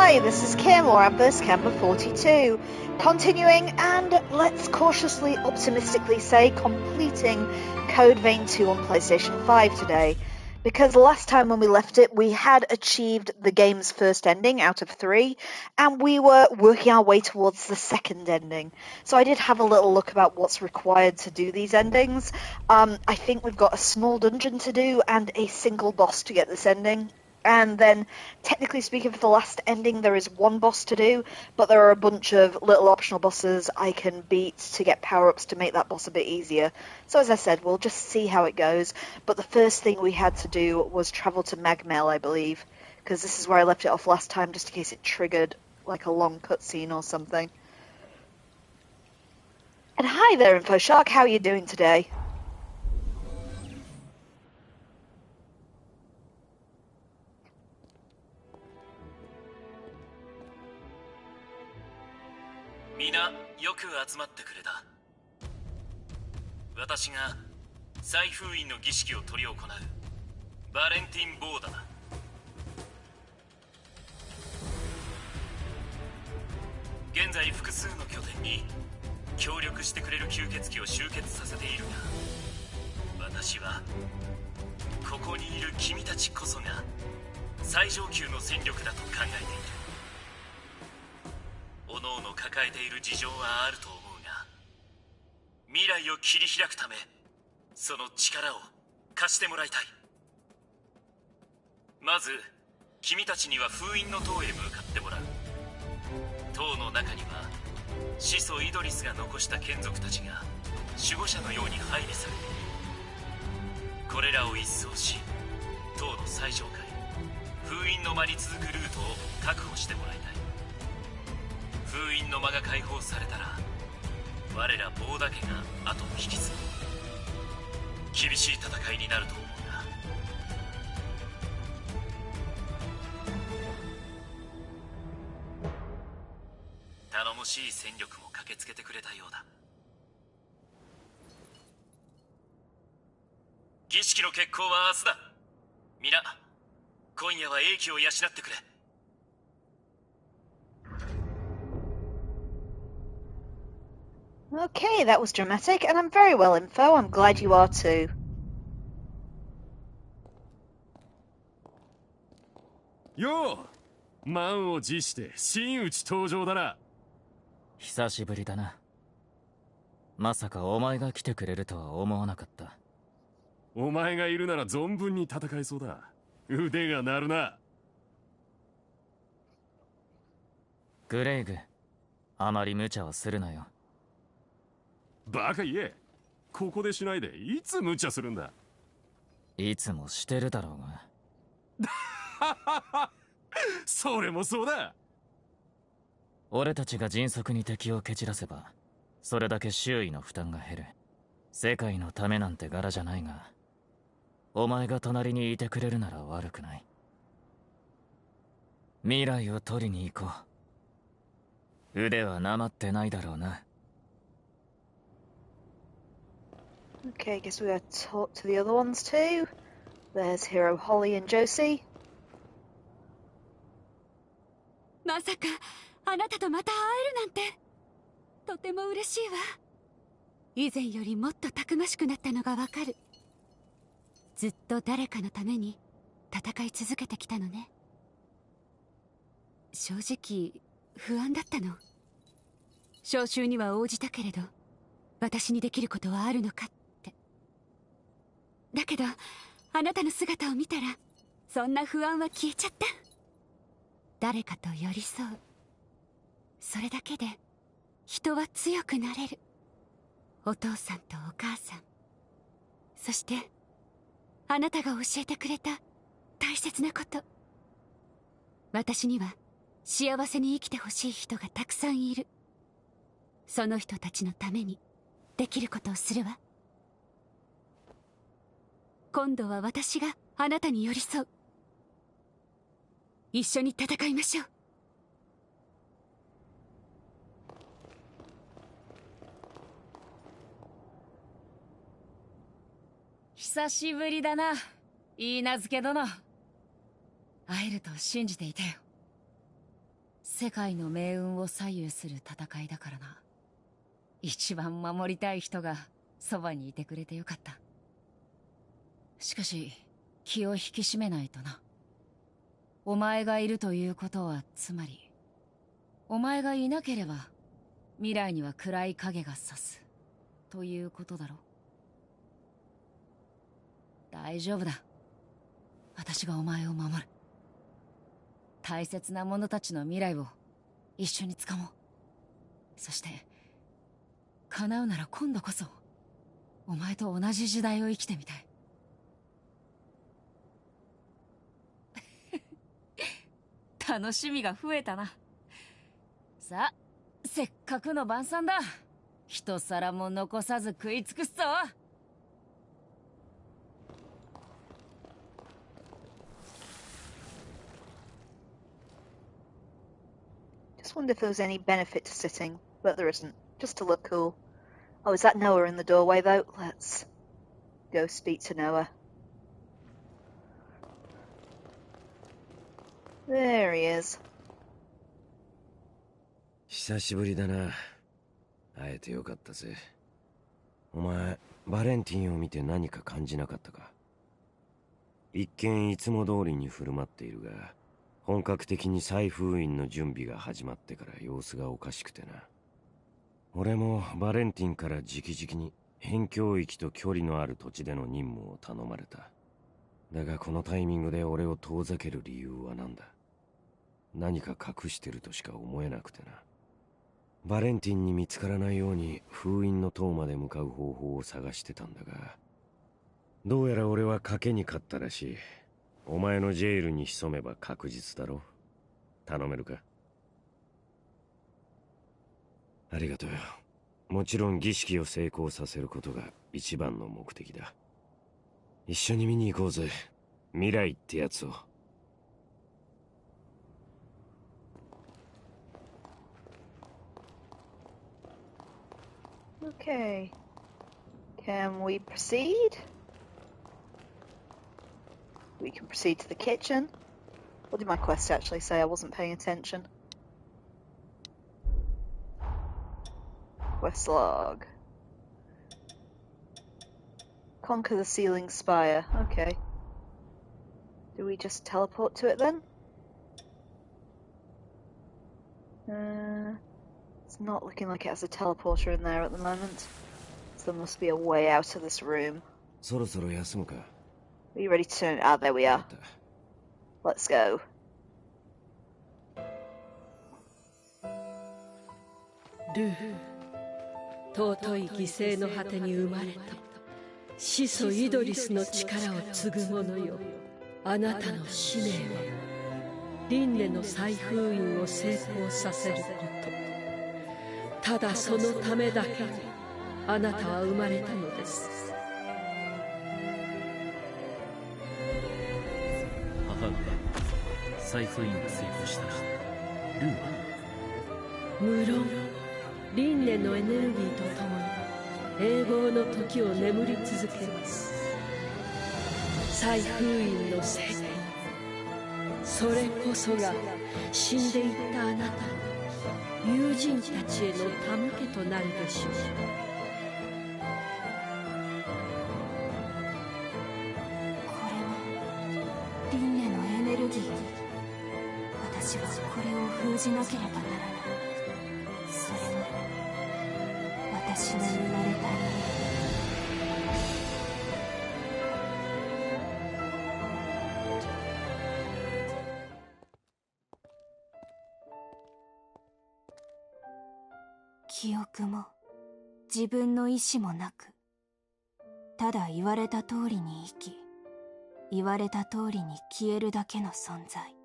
Hi, this is Kim, or Amber's Camper 42, continuing and, let's cautiously optimistically say, completing Code Vein 2 on PlayStation 5 today. Because last time when we left it, we had achieved the game's first ending out of 3, and we were working our way towards the second ending. So I did have a little look about what's required to do these endings. I think we've got a small dungeon to do and a single boss to get this ending. And then, technically speaking, for the last ending, there is one boss to do, but there are a bunch of little optional bosses I can beat to get power-ups to make that boss a bit easier. So as I said, we'll just see how it goes. But the first thing we had to do was travel to Magmel, I believe, because this is where I left it off last time, just in case it triggered, like, a long cutscene or something. And hi there, InfoShark, how are you doing today? Mina, よく集まってくれた。私が再封印の儀式を執り行うバレンティン・ボーダだ。現在複数の拠点に協力してくれる吸血鬼を集結させているが、私はここにいる君たちこそが最上級の戦力だと考えている。各々抱えている事情はあると思うが、未来を切り開くためその力を貸してもらいたい。まず君たちには封印の塔へ向かってもらう。塔の中には始祖イドリスが残した眷属たちが守護者のように配備されている。これらを一掃し、塔の最上階封印の間に続くルートを確保してもらいたい。封印の間が解放されたら我らボーダ家が後を引き継ぐ。厳しい戦いになると思うが、頼もしい戦力も駆けつけてくれたようだ。儀式の決行は明日だ。皆今夜は英気を養ってくれ。Okay, that was dramatic, and I'm very well, Info. I'm glad you are too. よう、満を持して真打ち登場だな。久しぶりだな。まさかお前が来てくれるとは思わなかった。お前がいるなら存分に戦えそうだ。腕が鳴るな。グレイグ、あまり無茶はするなよ。バカ言え。ここでしないでいつ無茶するんだ。いつもしてるだろうが。それもそうだ。俺たちが迅速に敵を蹴散らせばそれだけ周囲の負担が減る。世界のためなんて柄じゃないが、お前が隣にいてくれるなら悪くない。未来を取りに行こう。腕はなまってないだろうな。Okay, I guess we gotta talk to the other ones too. There's Hero Holly and Josie. まさかあなたとまた会えるなんてとても嬉しいわ。以前よりもっとたくましくなったのがわかる。ずっと誰かのために戦い続けてきたのね。正直不安だったの。召集には応じたけれど私にできることはあるのかって。だけどあなたの姿を見たらそんな不安は消えちゃった。誰かと寄り添う、それだけで人は強くなれる。お父さんとお母さん、そしてあなたが教えてくれた大切なこと。私には幸せに生きてほしい人がたくさんいる。その人たちのためにできることをするわ。今度は私があなたに寄り添う。一緒に戦いましょう。久しぶりだな、いいなずけ殿。会えると信じていたよ。世界の命運を左右する戦いだからな。一番守りたい人がそばにいてくれてよかった。しかし気を引き締めないとな。お前がいるということはつまり、お前がいなければ未来には暗い影が差すということだろ。大丈夫だ。私がお前を守る。大切な者たちの未来を一緒につかもう。そして叶うなら今度こそお前と同じ時代を生きてみたい。楽しみが増えたな。さあ、せっかくの晩餐だ。一皿も残さず食い尽くすぞ。Just wonder if there was any benefit to sitting, but there isn't. Just to look cool. Oh, is that Noah in the doorway, though? Let's go speak to Noah. There he is. 久しぶりだな。会えてよかったぜ。お前、バレンティンを見て何か感じなかったか？一見いつも通りに振る舞っているが、本格的に再封印の準備が始まってから様子がおかしくてな。俺もバレンティンから直々に辺境域と距離のある土地での任務を頼まれた。だがこのタイミングで俺を遠ざける理由は何だ？何か隠してるとしか思えなくてな。バレンティンに見つからないように封印の塔まで向かう方法を探してたんだが、どうやら俺は賭けに勝ったらしい。お前のジェイルに潜めば確実だろ。頼めるか？ありがとうよ。もちろん儀式を成功させることが一番の目的だ。一緒に見に行こうぜ。未来ってやつを。Okay. Can we proceed? We can proceed to the kitchen. What did my quest actually say? I wasn't paying attention. Quest log. Conquer the Sealing Spire. Okay. Do we just teleport to it then? It's not looking like it has a teleporter in there at the moment. So there must be a way out of this room. そろそろ休むか? Are you ready to turn? Ah, there we are. Let's go. ルー、尊い犠牲の果てに生まれた始祖イドリスの力を継ぐ者よ。あなたの使命は輪廻の再封印を成功させること。ただそのためだけにあなたは生まれたのです。母上、再封印が成功したらルーは？無論輪廻のエネルギーとともに永劫の時を眠り続けます。再封印の成功、それこそが死んでいったあなたの友人たちへの手向けとなるでしょう。これは輪廻のエネルギー。私はこれを封じなければならない。それが私の生まれた意味。記憶も自分の意志もなく、ただ言われた通りに生き、言われた通りに消えるだけの存在。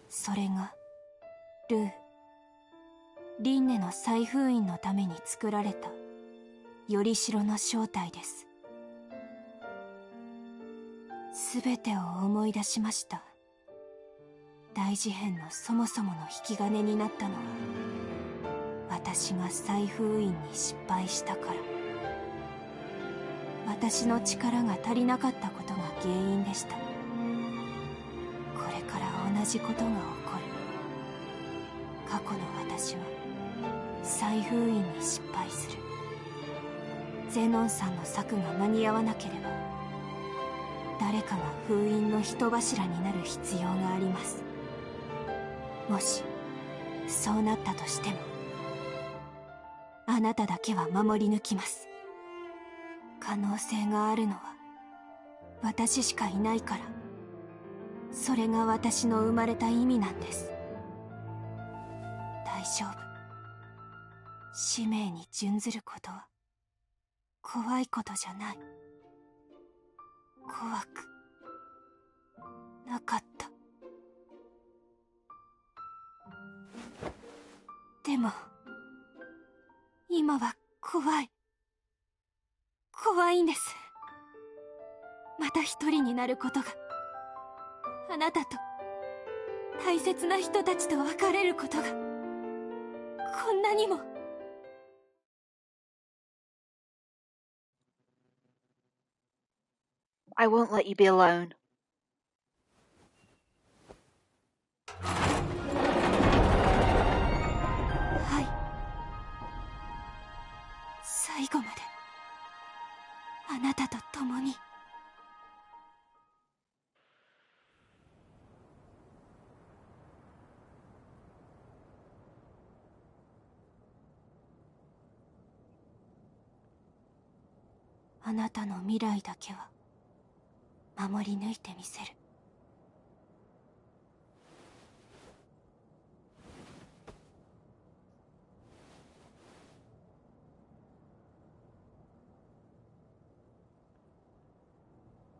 それがルー、輪廻の再封印のために作られたよりしろの正体です。すべてを思い出しました。大事変のそもそもの引き金になったのは、私が再封印に失敗したから。私の力が足りなかったことが原因でした。これから同じことが起こる。過去の私は再封印に失敗する。ゼノンさんの策が間に合わなければ誰かが封印の人柱になる必要があります。もしそうなったとしてもあなただけは守り抜きます。可能性があるのは私しかいないから、それが私の生まれた意味なんです。大丈夫。使命に準ずることは怖いことじゃない。怖くなかった。でも今は怖い。怖いんです。また一人になることが、あなたと大切な人たちと別れることがこんなにも。I won't let you be alone. はい。最後まであなたと共に。あなたの未来だけは守り抜いてみせる。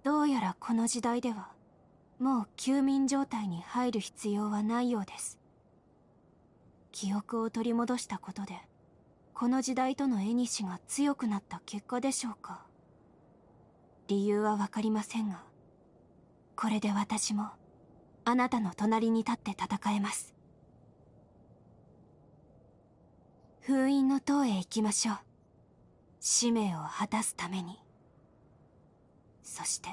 どうやらこの時代ではもう休眠状態に入る必要はないようです。記憶を取り戻したことでこの時代との縁が強くなった結果でしょうか。理由は分かりませんが、これで私もあなたの隣に立って戦えます。封印の塔へ行きましょう。使命を果たすために。そして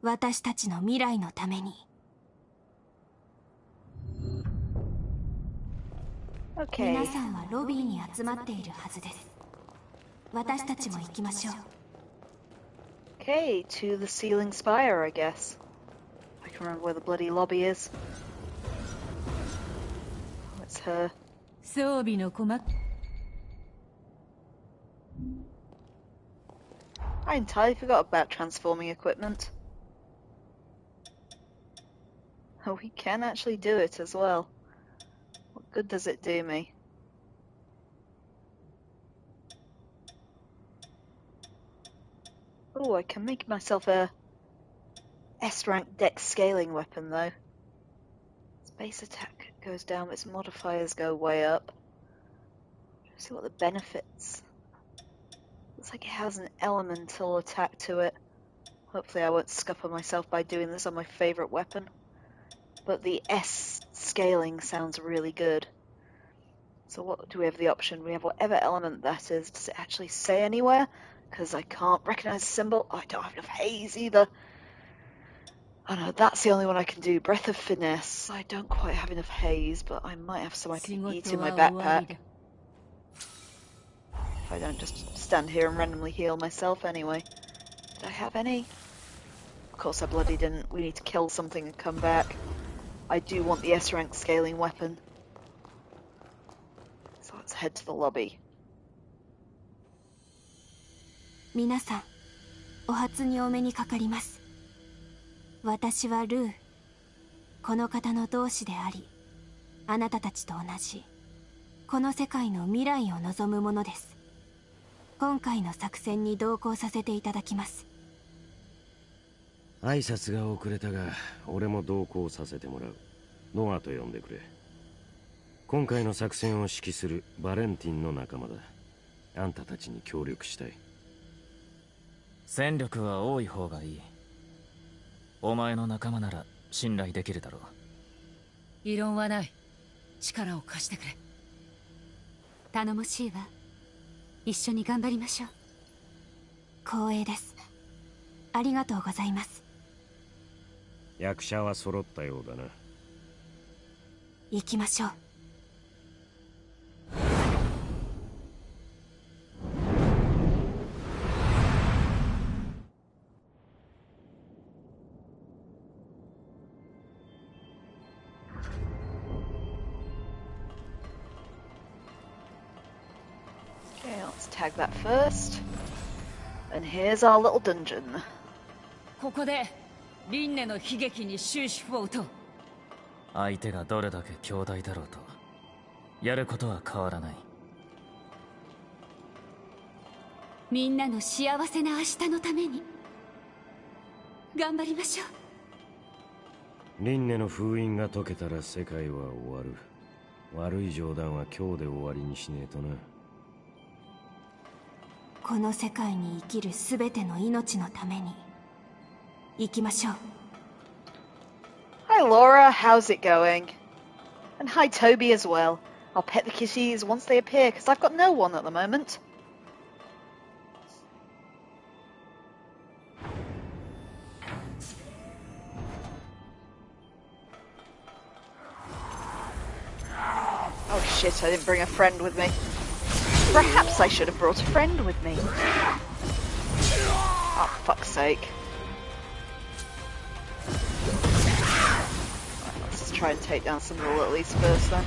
私たちの未来のために。Okay. 皆さんはロビーに集まっているはずです。私たちも行きましょう。Okay, to the Sealing Spire, I guess. I can remember where the bloody lobby is. Oh, it's her. 装備の細か I entirely forgot about transforming equipment. Oh, we can actually do it as well. What good does it do me? Oh, I can make myself a S-rank dex scaling weapon though. Its base attack goes down, but its modifiers go way up. Let's see what the benefits. Looks like it has an elemental attack to it. Hopefully I won't scupper myself by doing this on my favourite weapon. But the S scaling sounds really good. So what do we have the option? We have whatever element that is. Does it actually say anywhere? Because I can't recognise the symbol. Oh, I don't have enough haze either. Oh no, that's the only one I can do. Breath of Finesse. I don't quite have enough haze, but I might have some I can eat in my backpack. If I don't just stand here and randomly heal myself anyway. Did I have any? Of course I bloody didn't. We need to kill something and come back. I do want the S-rank scaling weapon. So let's head to the lobby. 皆さん、お初にお目にかかります。私はルー。この方の同志であり、あなたたちと同じこの世界の未来を望むものです。今回の作戦に同行させていただきます。挨拶が遅れたが、俺も同行させてもらう。ノアと呼んでくれ。今回の作戦を指揮するバレンティンの仲間だ。あんたたちに協力したい。戦力は多い方がいい。お前の仲間なら信頼できるだろう。異論はない。力を貸してくれ。頼もしいわ。一緒に頑張りましょう。光栄です。ありがとうございます。役者は揃ったようだな。行きましょう。Okay, let's tag that first. And here's our little dungeon. ここで輪廻の悲劇に終止符を打とう。相手がどれだけ強大だろうとやることは変わらない。みんなの幸せな明日のために頑張りましょう。輪廻の封印が解けたら世界は終わる。悪い冗談は今日で終わりにしねえとな。この世界に生きるすべての命のために行きましょう。Hi Laura, how's it going? And hi Toby as well. I'll pet the kitties once they appear, because I've got no one at the moment. Oh shit, I didn't bring a friend with me. Perhaps I should have brought a friend with me. Oh, fuck's sake. Right, let's just try and take down some of the littlies first then.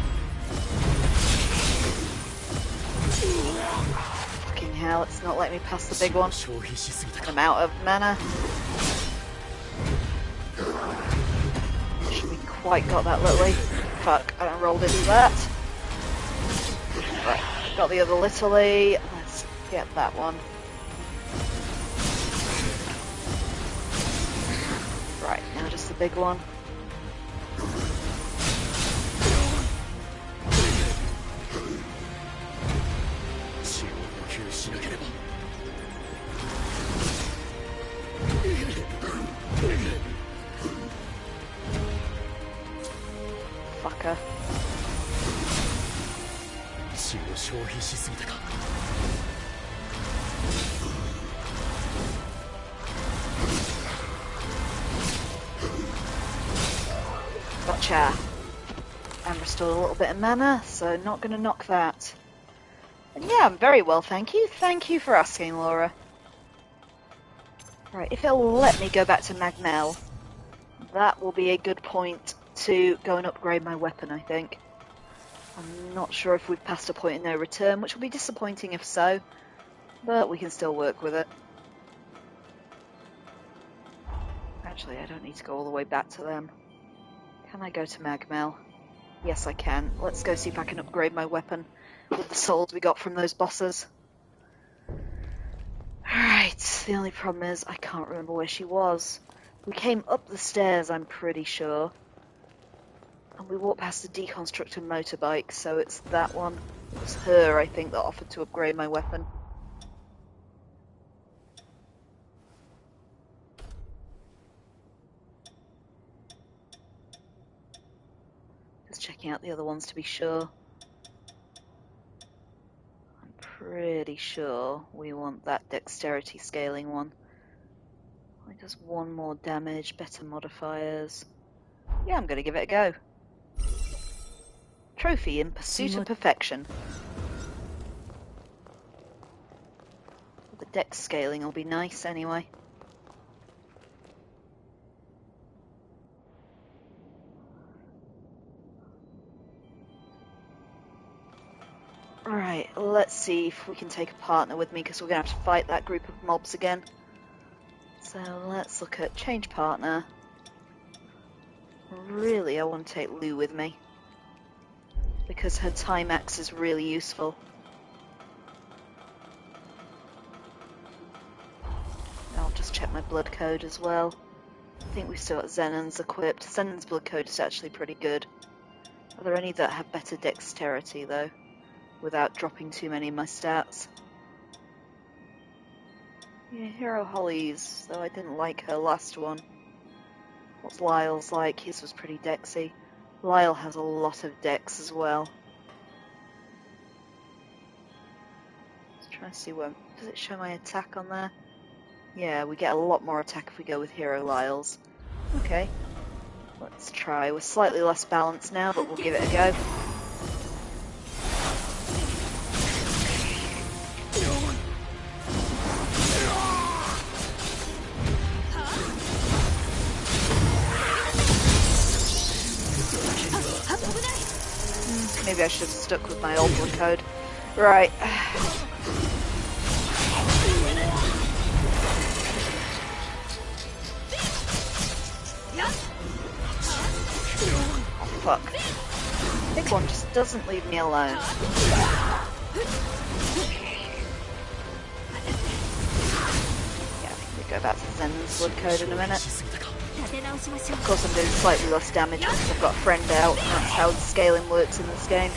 Fucking hell, it's not letting me pass the big one. And I'm out of mana. Should we quite got that littly? Fuck, I rolled into that. Right. Got the other littly. Let's get that one. Right, now just the big one. Fucker. Gotcha. And restored a little bit of mana, so not going to knock that. And yeah, I'm very well, thank you. Thank you for asking, Laura. Right, if it'll let me go back to Magmel, that will be a good point to go and upgrade my weapon, I think. I'm not sure if we've passed a point of no return, which will be disappointing if so, but we can still work with it. Actually, I don't need to go all the way back to them. Can I go to Magmel? Yes, I can. Let's go see if I can upgrade my weapon with the souls we got from those bosses. Alright, the only problem is I can't remember where she was. We came up the stairs, I'm pretty sure. And we walked past a deconstructed motorbike, so it's that one. It was her, I think, that offered to upgrade my weapon. Just checking out the other ones to be sure. I'm pretty sure we want that dexterity scaling one. It does one more damage, better modifiers. Yeah, I'm going to give it a go. Trophy in pursuit of perfection. The dex scaling will be nice anyway. Right, let's see if we can take a partner with me, because we're going to have to fight that group of mobs again. So let's look at change partner. Really, I want to take Lou with me, because her time axe is really useful. I'll just check my blood code as well. I think we've still got Zenon's equipped. Zenon's blood code is actually pretty good. Are there any that have better dexterity though, without dropping too many of my stats? Yeah, Hero Holly's, though I didn't like her last one. What's Lyle's like? His was pretty dexy. Lyle has a lot of dex as well. Let's try and see where... Does it show my attack on there? Yeah, we get a lot more attack if we go with Hero Lyle's. Okay. Let's try. We're slightly less balanced now, but we'll give it a go. Maybe I should have stuck with my old blood code. Right. Oh, fuck. Big one just doesn't leave me alone. Yeah, I think we go back to Zenon's blood code in a minute. Of course I'm doing slightly less damage because I've got a friend out, and that's how the scaling works in this game.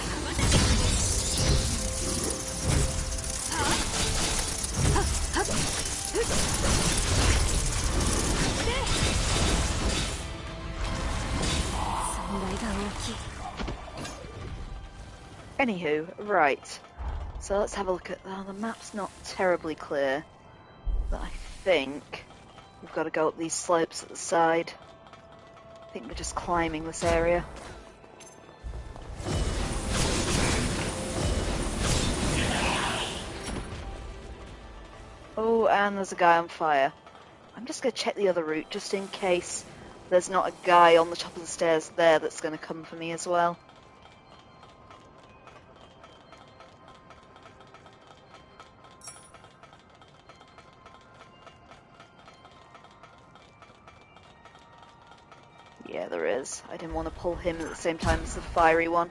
Anywho, right. So let's have a look at... Oh, the map's not terribly clear. But I think we've got to go up these slopes at the side. I think we're just climbing this area. Oh, and there's a guy on fire. I'm just going to check the other route just in case there's not a guy on the top of the stairs there that's going to come for me as well. Yeah, there is. I didn't want to pull him at the same time as the fiery one.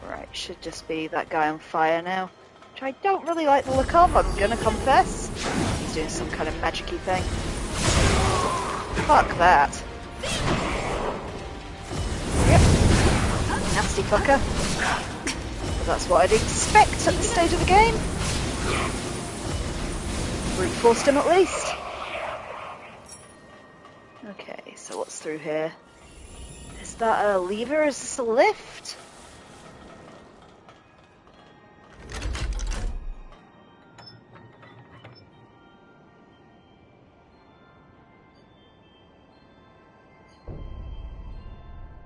Right, should just be that guy on fire now. Which I don't really like the look of, I'm gonna confess. He's doing some kind of magic-y thing. Fuck that. Yep. Nasty fucker. But that's what I'd expect at this stage of the game. Brute forced him at least. Okay, so what's through here? Is that a lever? Is this a lift?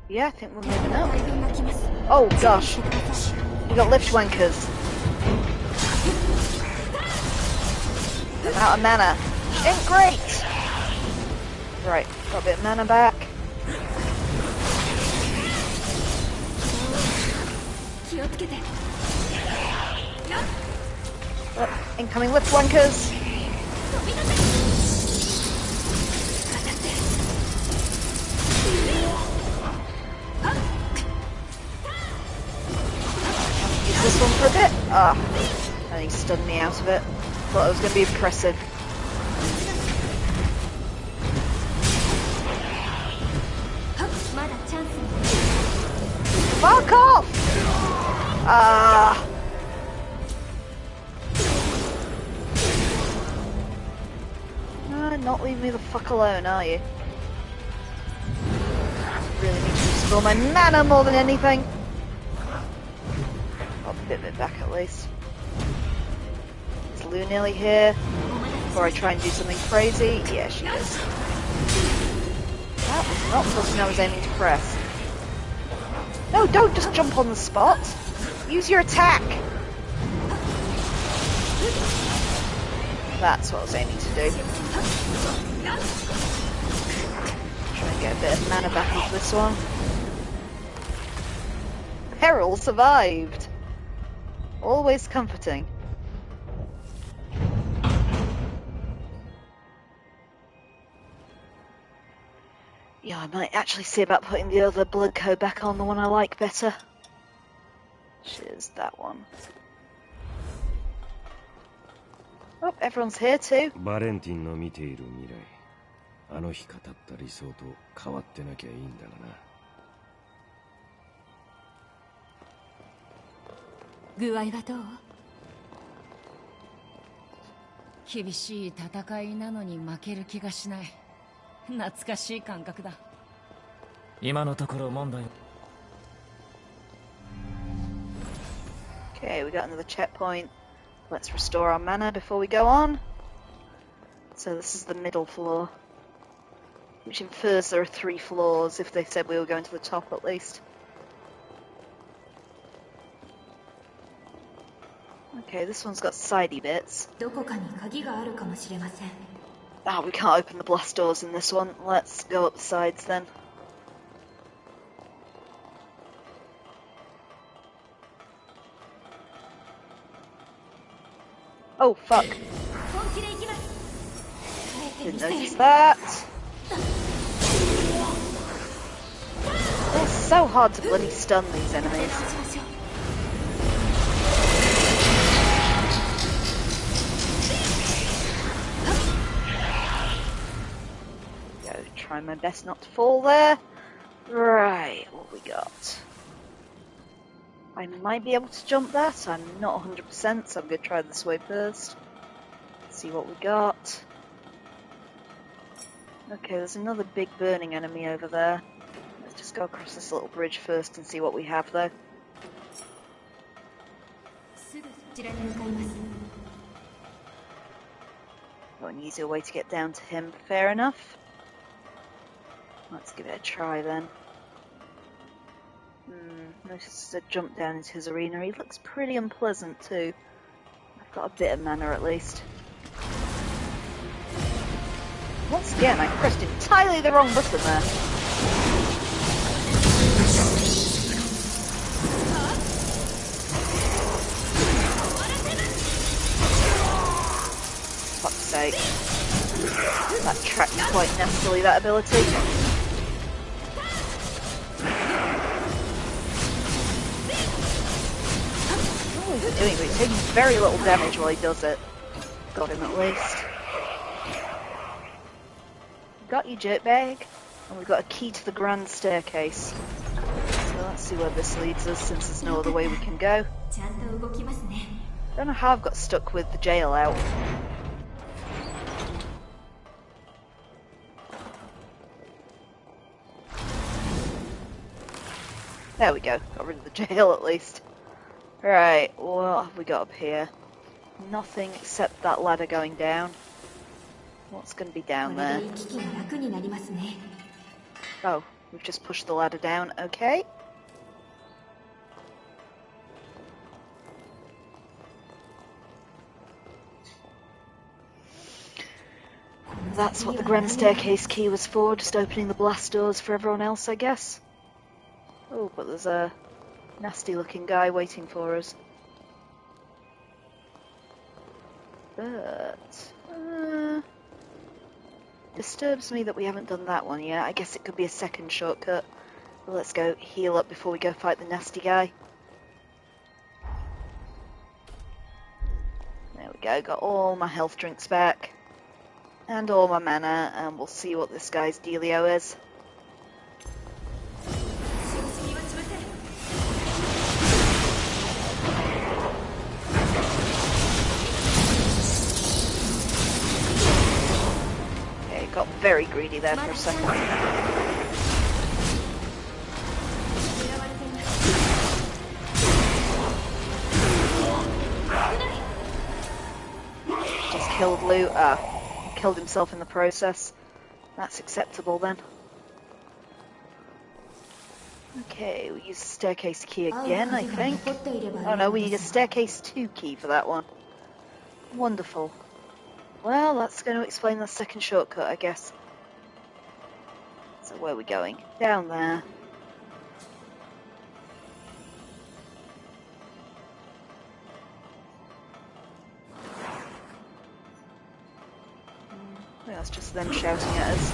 Yeah, I think we're moving up. Oh gosh, we got lift wankers. I'm out of mana. Ain't great! Right, got a bit of mana back. Incoming lift wankers. Use this one for a bit. Ah, and he stunned me out of it. Thought it was going to be impressive. Fuck off! Ah. Not leave me the fuck alone, are you? Really need to restore my mana more than anything. Got a bit of it back at least. Is Lou nearly here? Before I try and do something crazy? Yeah, she is. That was not the button I was aiming to press. No, don't just jump on the spot. Use your attack. That's what I was aiming to do. Try and get a bit of mana back into this one. Peril survived. Always comforting. Yeah, I might actually see about putting the other blood code back on, the one I like better. Which is that one. Oh, everyone's here too. Valentin の見ている未来。あの日語った理想と変わってなきゃいいんだがな。具合はどう？厳しい戦いなのに負ける気がしない。懐かしい感覚だ。今のところ問題。Okay, we got another checkpoint. Let's restore our mana before we go on. So this is the middle floor, which infers there are 3 floors if they said we were going to the top at least. Okay, this one's got sidey bits. Ah, we can't open the blast doors in this one. Let's go up the sides then. Oh, fuck. Didn't notice that. They're so hard to bloody stun, these enemies. Go, try my best not to fall there. Right, what we got? I might be able to jump that. I'm not 100%, so I'm going to try this way first. See what we got. Okay, there's another big burning enemy over there. Let's just go across this little bridge first and see what we have though. Got an easier way to get down to him, fair enough. Let's give it a try then. Notice a jump down into his arena. He looks pretty unpleasant too. I've got a bit of mana at least. Once again, I pressed entirely the wrong button there. Fuck's sake. That tracked quite nastily, that ability. He's doing, but he's taking very little damage while he does it. Got him at least. Got you, jerkbag. And we've got a key to the grand staircase. So let's see where this leads us, since there's no other way we can go. Don't know how I've got stuck with the jail out. There we go. Got rid of the jail at least. Right, what have we got up here? Nothing except that ladder going down. What's going to be down there? Oh, we've just pushed the ladder down. Okay. That's what the grand staircase key was for, just opening the blast doors for everyone else, I guess. Oh, but there's a nasty looking guy waiting for us. But disturbs me that we haven't done that one yet. I guess it could be a second shortcut. But let's go heal up before we go fight the nasty guy. There we go, got all my health drinks back. And all my mana, and we'll see what this guy's dealio is. Got very greedy there for a second. Just killed Lou. Killed himself in the process. That's acceptable then. Okay, we use the staircase key again, I think. Oh no, we need a staircase 2 key for that one. Wonderful. Well, that's going to explain the second shortcut, I guess. So where are we going? Down there. I think that's just them shouting at us.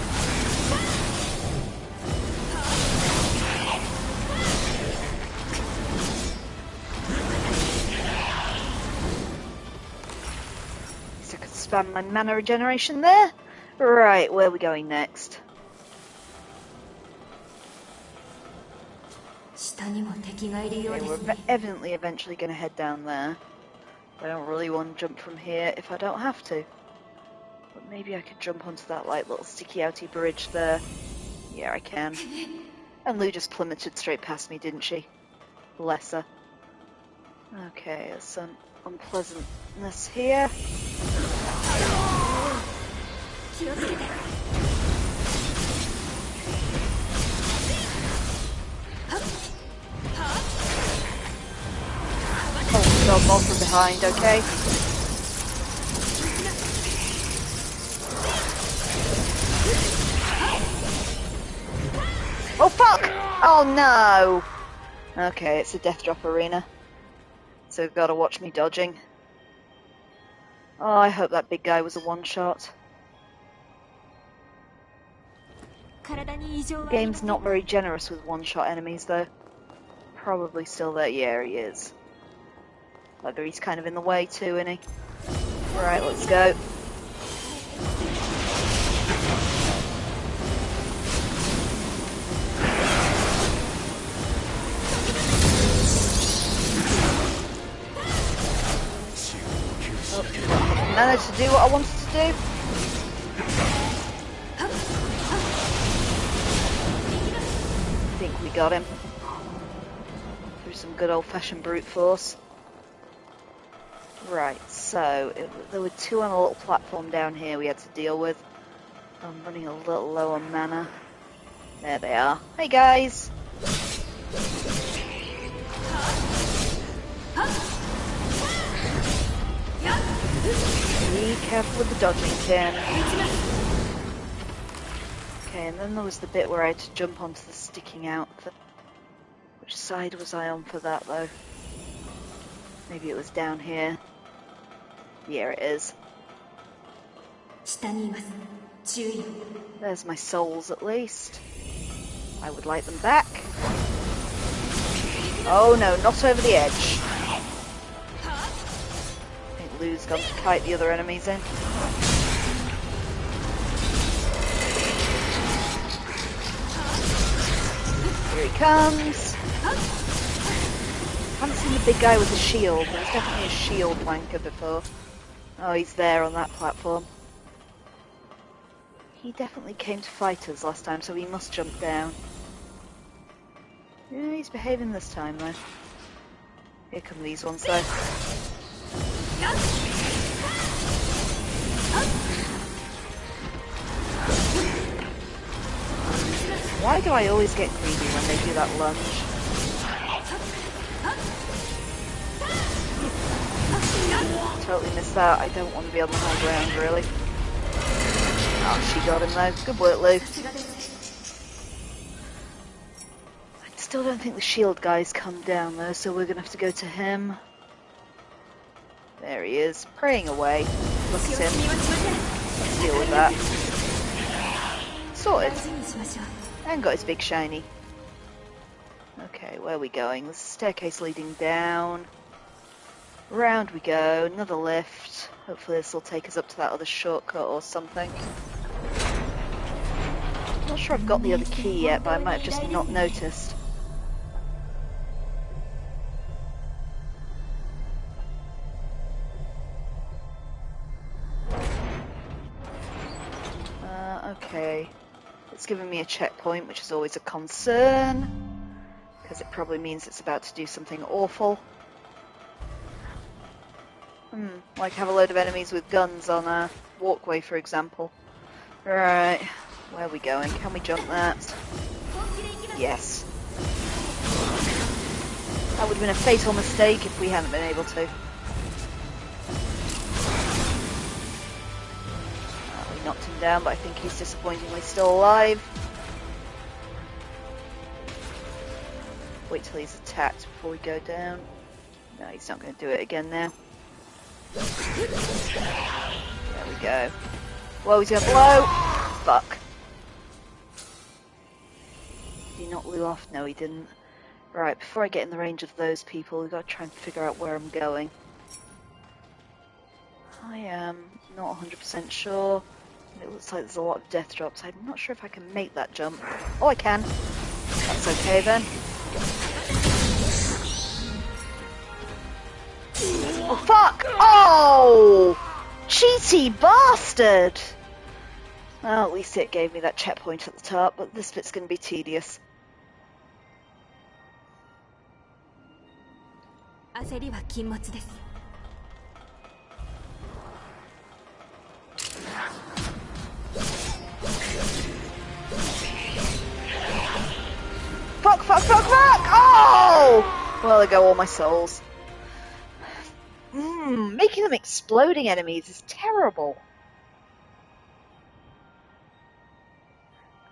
Spam my mana regeneration there. Right, where are we going next? Okay, we're evidently eventually going to head down there. I don't really want to jump from here if I don't have to. But maybe I could jump onto that like little sticky outy bridge there. Yeah, I can. And Lou just plummeted straight past me, didn't she? Bless her. Okay, there's some unpleasantness here. Oh god, more from behind, okay. Oh fuck! Oh no! Okay, it's a death drop arena. So you've got to watch me dodging. Oh, I hope that big guy was a one-shot. The game's not very generous with one-shot enemies, though. Probably still there. Yeah, he is. Bugger, he's kind of in the way too, isn't he? Right, let's go. Oh, managed to do what I wanted to do. I think we got him. Through some good old-fashioned brute force. Right, so there were two on a little platform down here we had to deal with. I'm running a little low on mana. There they are. Hey guys! Be careful with the dodging, Tim. Okay, and then there was the bit where I had to jump onto the sticking out thing. Which side was I on for that, though? Maybe it was down here. Here it is. There's my souls, at least. I would like them back. Oh no, not over the edge. I think Lou's gone to kite the other enemies in. Here he comes. I haven't seen the big guy with the shield. There was definitely a shield flanker before. Oh, he's there on that platform. He definitely came to fight us last time, so he must jump down. Yeah, he's behaving this time, though. Here come these ones, though. Why do I always get greedy when they do that lunge? Totally missed that. I don't want to be on the high ground, really. Oh, she got him though. Good work, Lou. I still don't think the shield guy's come down though, so we're gonna have to go to him. There he is, praying away. Look at him. Let's deal with that. Sorted. And got his big shiny. Okay, where are we going? There's a staircase leading down. Round we go, another lift. Hopefully this will take us up to that other shortcut or something. Not sure I've got the other key yet, but I might have just not noticed. Okay. It's giving me a checkpoint, which is always a concern, because it probably means it's about to do something awful. Like have a load of enemies with guns on a walkway, for example. Right, where are we going? Can we jump that? Yes. That would have been a fatal mistake if we hadn't been able to. We knocked him down, but I think he's disappointingly still alive. Wait till he's attacked before we go down. No, he's not going to do it again now. There we go. Whoa, he's going to blow! Fuck. Did he not Lou off? No, he didn't. Right, before I get in the range of those people, we've got to try and figure out where I'm going. I am not 100% sure. It looks like there's a lot of death drops. I'm not sure if I can make that jump. Oh, I can. That's okay then. Oh, fuck! Oh! Cheaty bastard! Well, at least it gave me that checkpoint at the top, but this bit's going to be tedious. 焦りは禁物です。 Fuck, fuck, fuck, fuck! Oh! Well, there go all my souls. Making them exploding enemies is terrible.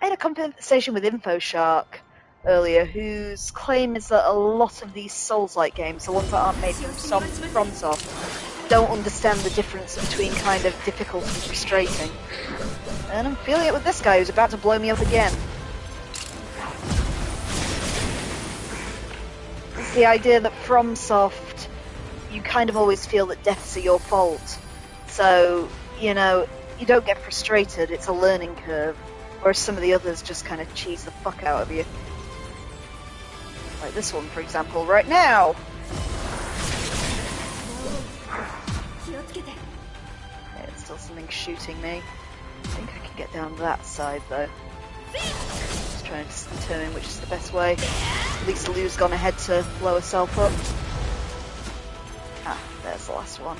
I had a conversation with InfoShark earlier, whose claim is that a lot of these Souls-like games, the ones that aren't made from FromSoft, don't understand the difference between kind of difficult and frustrating. And I'm feeling it with this guy who's about to blow me up again. It's the idea that FromSoft, you kind of always feel that deaths are your fault. So, you know, you don't get frustrated, it's a learning curve. Whereas some of the others just kind of cheese the fuck out of you. Like this one, for example, right now! Okay, it's still something shooting me. I think I can get down that side, though. Just trying to determine which is the best way. At least Lou's gone ahead to blow herself up. Ah, there's the last one.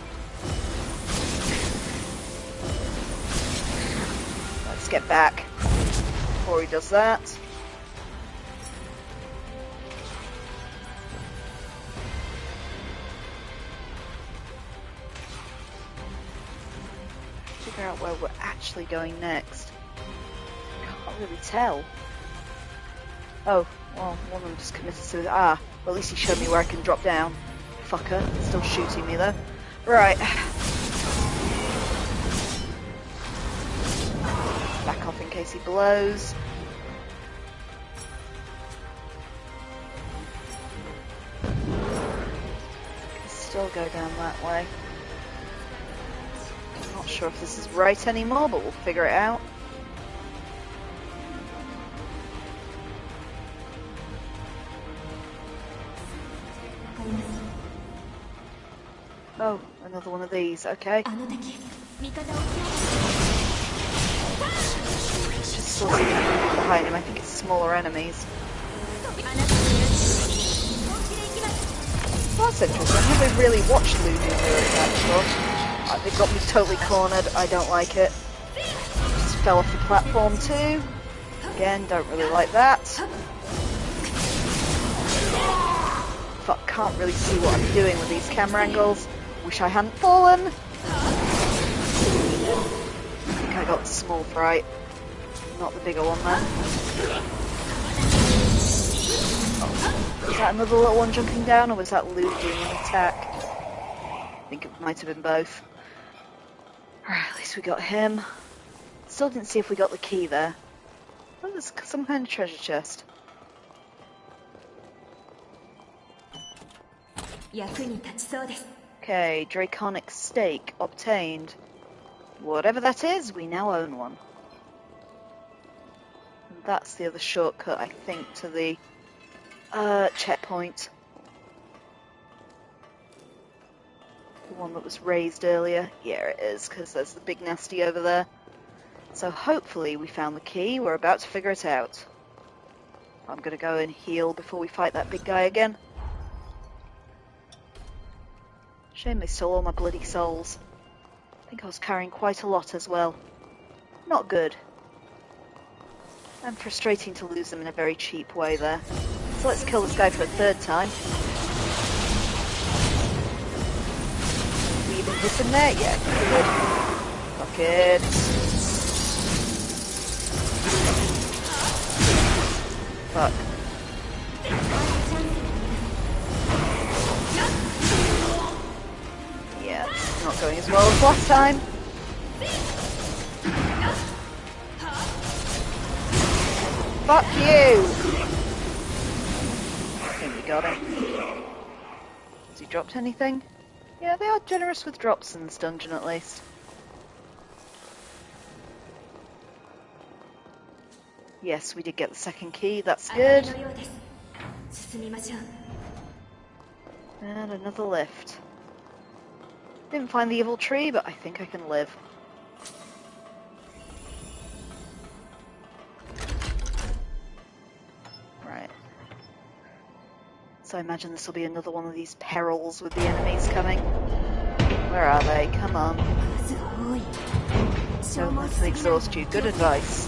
Let's get back before he does that. Figure out where we're actually going next. Can't really tell. Oh, well, one of them just committed suicide. Ah, well, at least he showed me where I can drop down. Fucker, still shooting me though. Right. Back off in case he blows. Can still go down that way. Not sure if this is right anymore, but we'll figure it out. Oh, another one of these, okay. Just saw something behind him, I think it's smaller enemies. Well, that's interesting, I never really watched Lou do that before. They got me totally cornered, I don't like it. Just fell off the platform too. Again, don't really like that. Fuck, can't really see what I'm doing with these camera angles. Wish I hadn't fallen. I think I got the small fright, not the bigger one then. Oh, was that another little one jumping down, or was that Lou doing an attack? I think it might have been both. Alright, at least we got him. Still didn't see if we got the key there. Oh, there's some kind of treasure chest. Okay, Draconic Stake obtained. Whatever that is, we now own one. And that's the other shortcut, I think, to the checkpoint. The one that was raised earlier. Yeah, it is, because there's the big nasty over there. So hopefully we found the key. We're about to figure it out. I'm going to go and heal before we fight that big guy again. Shame they stole all my bloody souls. I think I was carrying quite a lot as well. Not good. And frustrating to lose them in a very cheap way there. So let's kill this guy for a third time. We even hit him there? Yeah, good. Fuck it. Fuck. Yeah, it's not going as well as last time. Fuck you! I think we got him. Has he dropped anything? Yeah, they are generous with drops in this dungeon at least. Yes, we did get the second key, that's good. And another lift. Didn't find the evil tree, but I think I can live. Right. So I imagine this will be another one of these perils with the enemies coming. Where are they? Come on. Don't let them exhaust you. Good advice.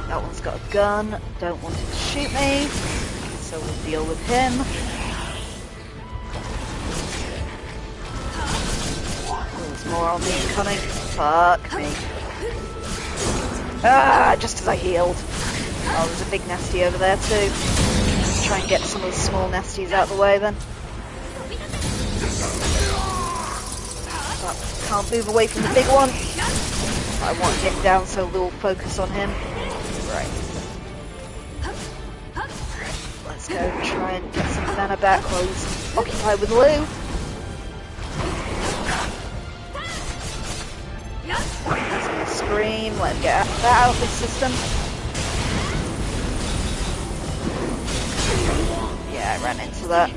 That one's got a gun. Don't want him to shoot me. So we'll deal with him. Oh, there's more on me incoming. Fuck me. Ah, just as I healed. Oh, there's a big nasty over there too. Try and get some of the small nasties out of the way then. But can't move away from the big one. I want him down, so we'll focus on him. Right. Let's go try and get some mana back while he's occupied with Lou. He's gonna scream, let him get that out of his system. Yeah, I ran into that.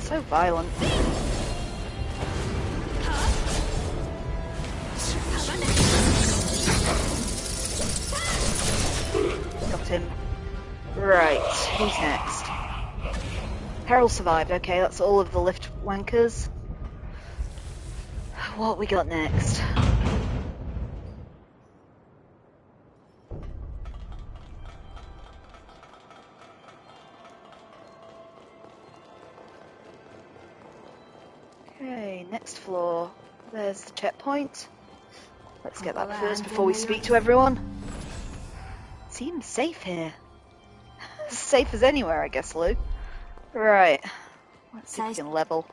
So violent. Got him. Right, who's next? Peril survived. Okay, that's all of the lift wankers. What we got next? Okay, next floor. There's the checkpoint. Let's get that first before we speak to everyone. Seems safe here. Safe as anywhere, I guess, Lou. Right. Let's see if we can level.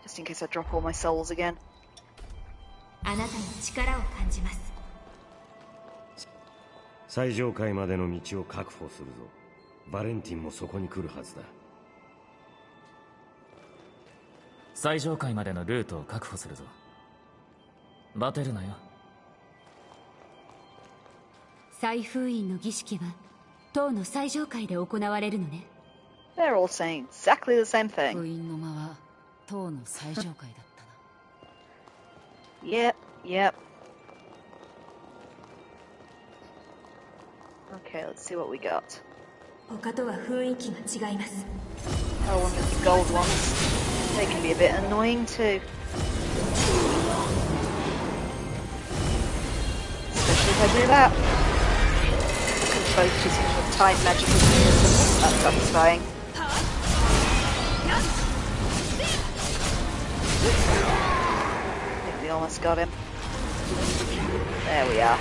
Just in case I drop all my souls again. あなたの力を感じます。最上階までの道を確保するぞ。バレンティンもそこに来るはずだ。最上階までのルートを確保するぞ。バテるなよ。再封印の儀式は塔の最上階で行われるのね。They're all saying exactly the same thing. 封印の間は塔の最上階だったな。Yep, yep. Okay, let's see what we got. 他とは雰囲気が違います。 Oh, one of the gold ones. They can be a bit annoying too. Especially if I do that. Both using the time magic is that's satisfying. I think we almost got him. There we are.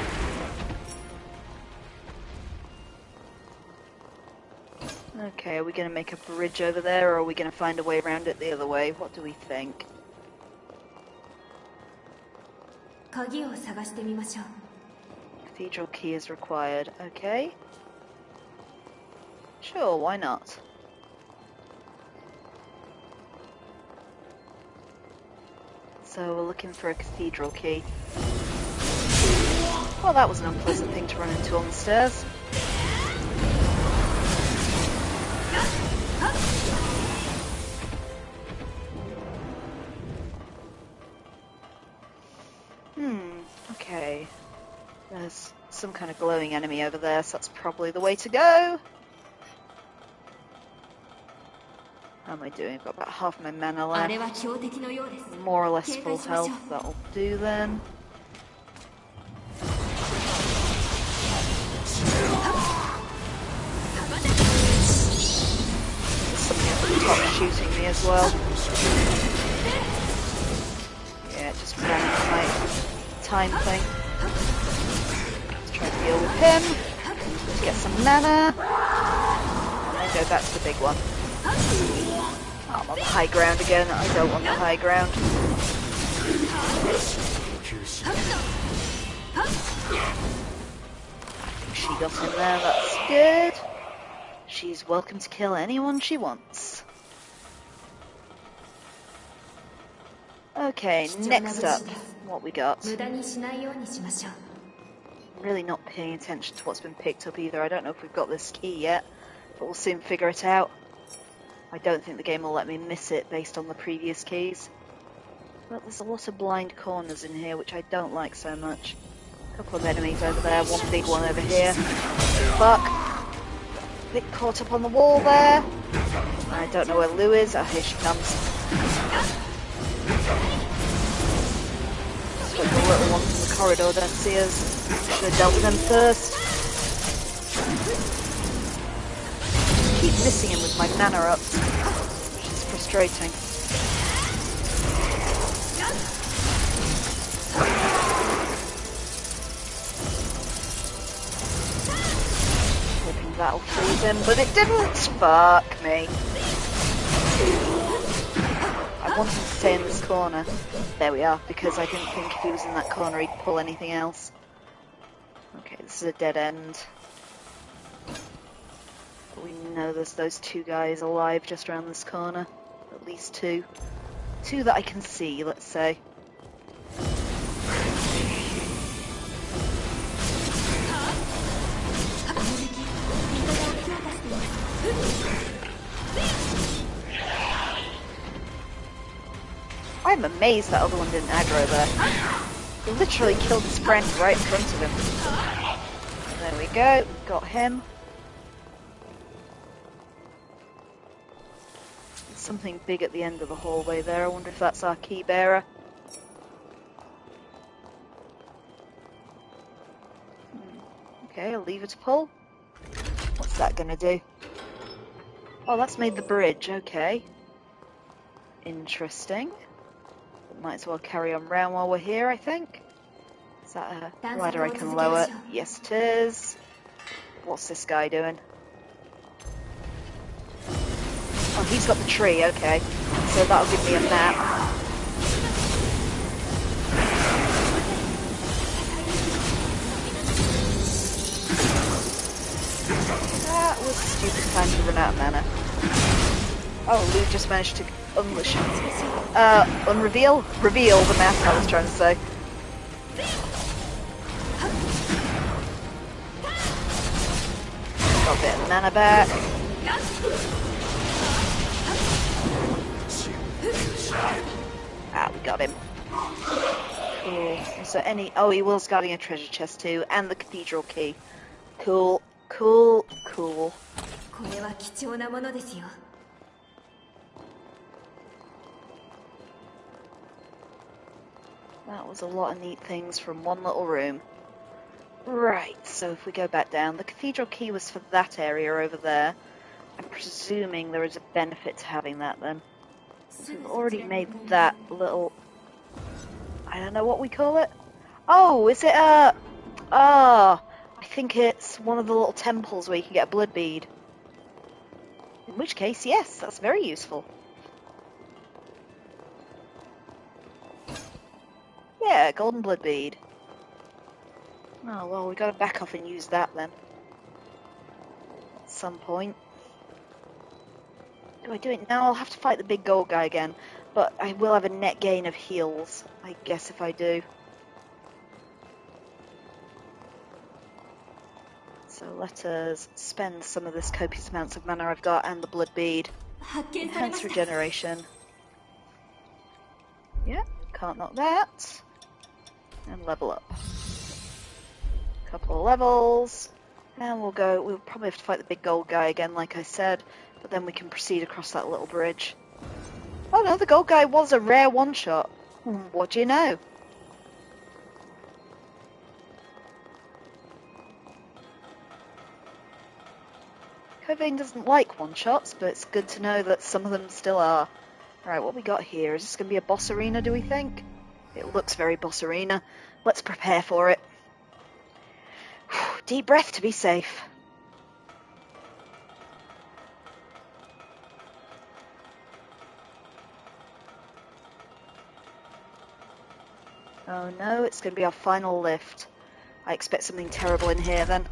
Okay, are we going to make a bridge over there, or are we going to find a way around it the other way? What do we think? 鍵を探してみましょう。 Cathedral key is required. Okay. Sure, why not? So we're looking for a cathedral key. Well, that was an unpleasant thing to run into on the stairs. Okay. There's some kind of glowing enemy over there, so that's probably the way to go. How am I doing? I've got about half my mana left. More or less full health, that'll do then. There's something at the top shooting me as well. Yeah, it just ran into my time thing. Let's try to deal with him. Let's get some mana. And then go back to the big one. Oh, I'm on the high ground again. I don't want the high ground. She got in there, that's good. She's welcome to kill anyone she wants. Okay, next up, what we got? 無駄にしないようにしましょう。 Really not paying attention to what's been picked up either. I don't know if we've got this key yet, but we'll soon figure it out. I don't think the game will let me miss it based on the previous keys. But there's a lot of blind corners in here, which I don't like so much. A couple of enemies over there, one big one over here. Fuck! Bit caught up on the wall there. I don't know where Lou is. Oh, here she comes. Just hope the little ones in the corridor don't see us. Should have dealt with them first. Keep missing him with my mana up, which is frustrating. Hoping that'll freeze him, but it didn't. Fuck me. I wanted to stay in this corner. There we are, because I didn't think if he was in that corner he'd pull anything else. Okay, this is a dead end. But we know there's those two guys alive just around this corner. At least two. Two that I can see, let's say. I'm amazed that other one didn't aggro there. He literally killed his friend right in front of him. There we go, got him. There's something big at the end of the hallway there. I wonder if that's our key bearer. Okay, I'll leave it to pull. What's that gonna do? Oh, that's made the bridge, okay. Interesting. Might as well carry on round while we're here, I think. Is that a ladder I can lower? Yes, it is. What's this guy doing? Oh, he's got the tree, okay. So that'll give me a map. That was stupid time to run out of mana. Oh, Lou just managed to reveal the map I was trying to say. Got a bit of mana back. Ah, we got him. Cool. Is there any... Oh, he was guarding a treasure chest too, and the cathedral key. Cool, cool, cool. That was a lot of neat things from one little room. Right, so if we go back down, the cathedral key was for that area over there. I'm presuming there is a benefit to having that then. We've already made that little... I don't know what we call it. Oh, is it a... Ah, I think it's one of the little temples where you can get a blood bead. In which case, yes, that's very useful. Yeah, golden blood bead. Oh, well, we gotta back off and use that then. At some point. Do I do it now? I'll have to fight the big gold guy again. But I will have a net gain of heals, I guess, if I do. So let us spend some of this copious amounts of mana I've got and the blood bead. Enhance regeneration. Yeah, can't knock that. And level up. Couple of levels. And we'll probably have to fight the big gold guy again, like I said. But then we can proceed across that little bridge. Oh no, the gold guy was a rare one-shot. What do you know? Cobain doesn't like one-shots, but it's good to know that some of them still are. Right, what we got here? Is this going to be a boss arena, do we think? It looks very boss arena. Let's prepare for it. Deep breath to be safe. Oh no, it's going to be our final lift. I expect something terrible in here then.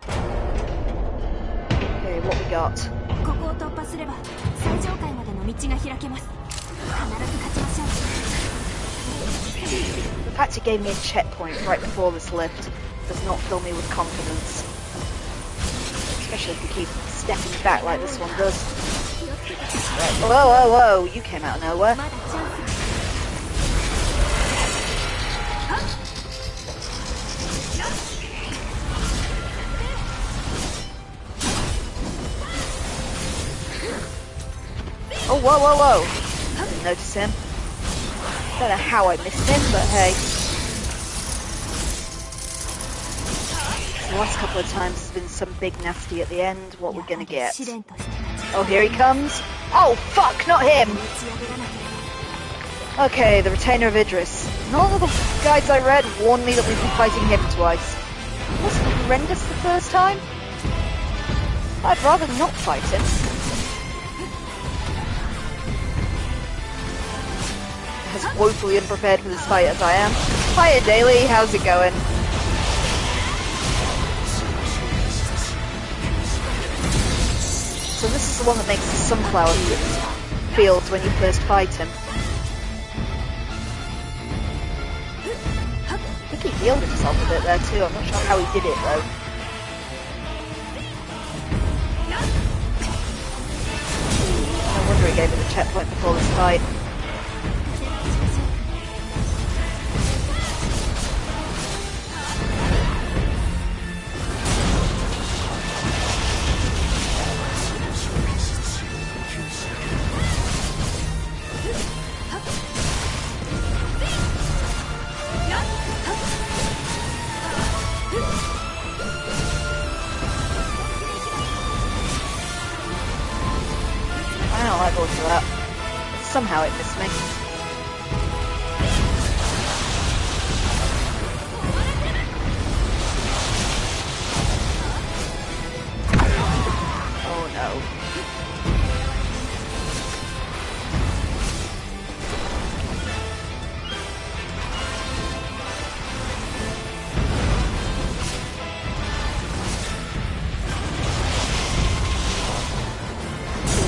Okay, what we got? The fact it gave me a checkpoint right before this lift does not fill me with confidence. Especially if you keep stepping back like this one does. Right. Whoa, whoa, whoa, you came out of nowhere. Oh, whoa, whoa, whoa. Didn't notice him. Don't know how I missed him, but hey. The last couple of times there's been some big nasty at the end. What we're gonna get? Oh, here he comes. Oh, fuck, not him. Okay, the Retainer of Idris. None of the guides I read warned me that we'd be fighting him twice. Wasn't it horrendous the first time? I'd rather not fight him. As woefully unprepared for this fight as I am. Hiya, Daily, how's it going? So this is the one that makes the sunflower fields when you first fight him. I think he healed himself a bit there too, I'm not sure how he did it though. No wonder he gave it a checkpoint before this fight. Somehow it missed me. Oh no.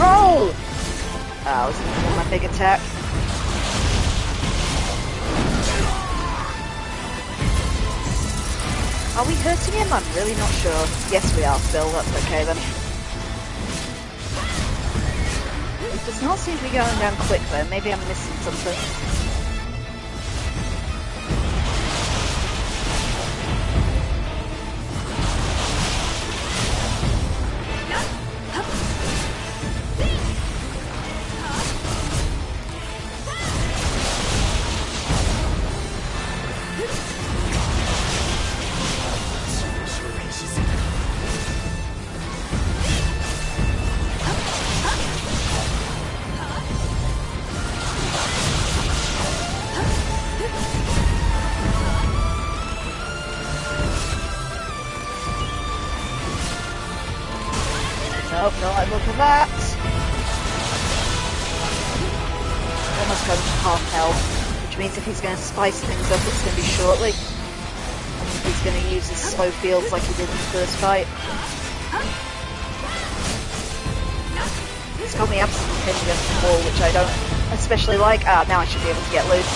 Roll! Oh, I was looking for my big attack. Are we hurting him? I'm really not sure. Yes, we are still. That's okay then. It does not seem to be going down quick though. Maybe I'm missing something. Nope, not able for that. Almost going to half health, which means if he's going to spice things up, it's going to be shortly. I think he's going to use his slow fields like he did in the first fight. He's got me absolutely pinned against the wall, which I don't especially like. Ah, now I should be able to get loose.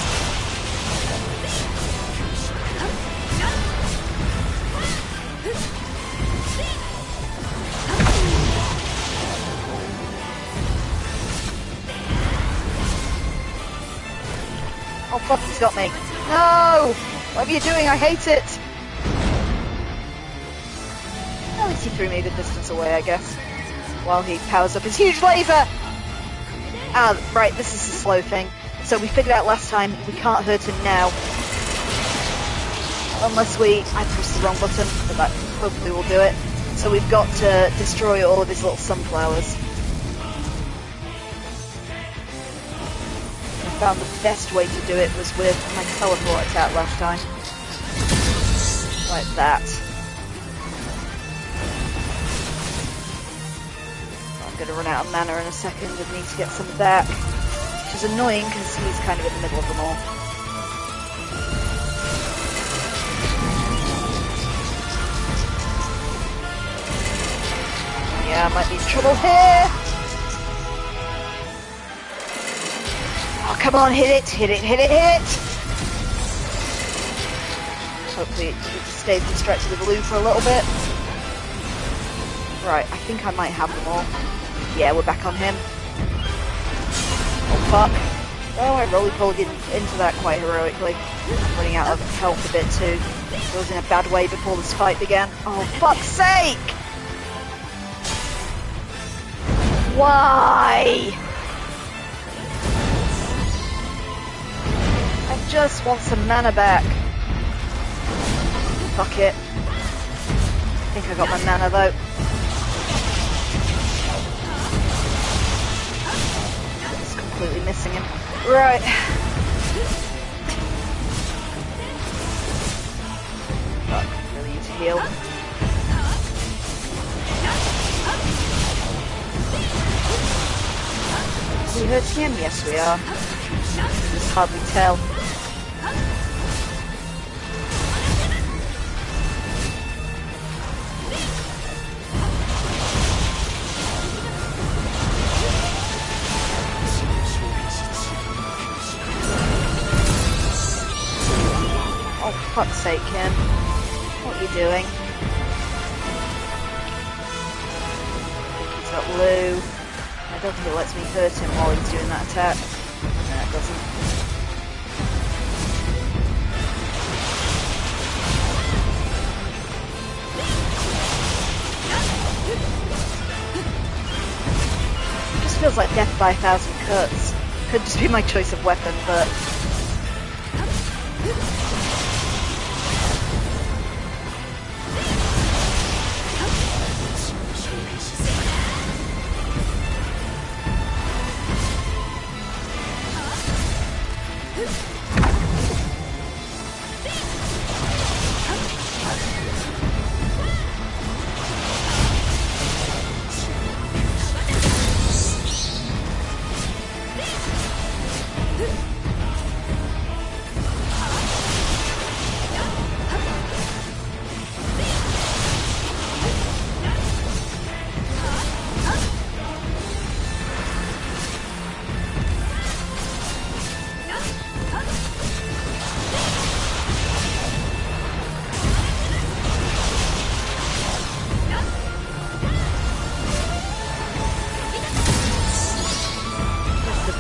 Oh fuck, he's got me. No! What are you doing? I hate it! At least he threw me a good distance away, I guess. While he powers up his huge laser! Ah, right, this is a slow thing. So we figured out last time, we can't hurt him now. Unless I press the wrong button, but that hopefully will do it. So we've got to destroy all of his little sunflowers. I found the best way to do it was with my teleport attack last time. Like that. I'm going to run out of mana in a second and need to get some back. Which is annoying because he's kind of in the middle of them all. Yeah, I might be in trouble here. Come on, hit it, hit it, hit it, hit it! Hopefully it stays distracted with Lou for a little bit. Right, I think I might have them all. Yeah, we're back on him. Oh, fuck. Oh, I roly-polyed into that quite heroically. Running out of health a bit too. I was in a bad way before this fight began. Oh, fuck's sake! Why? I just want some mana back. Fuck it. I think I got my mana though. Just completely missing him. Right. Fuck, really need to heal. Are we hurting him? Yes, we are. Just hardly tell. Oh, fuck's sake, Kim. What are you doing? I think he's got Lou. I don't think it lets me hurt him while he's doing that attack. No, it doesn't. It just feels like death by 1,000 cuts. Could just be my choice of weapon, but...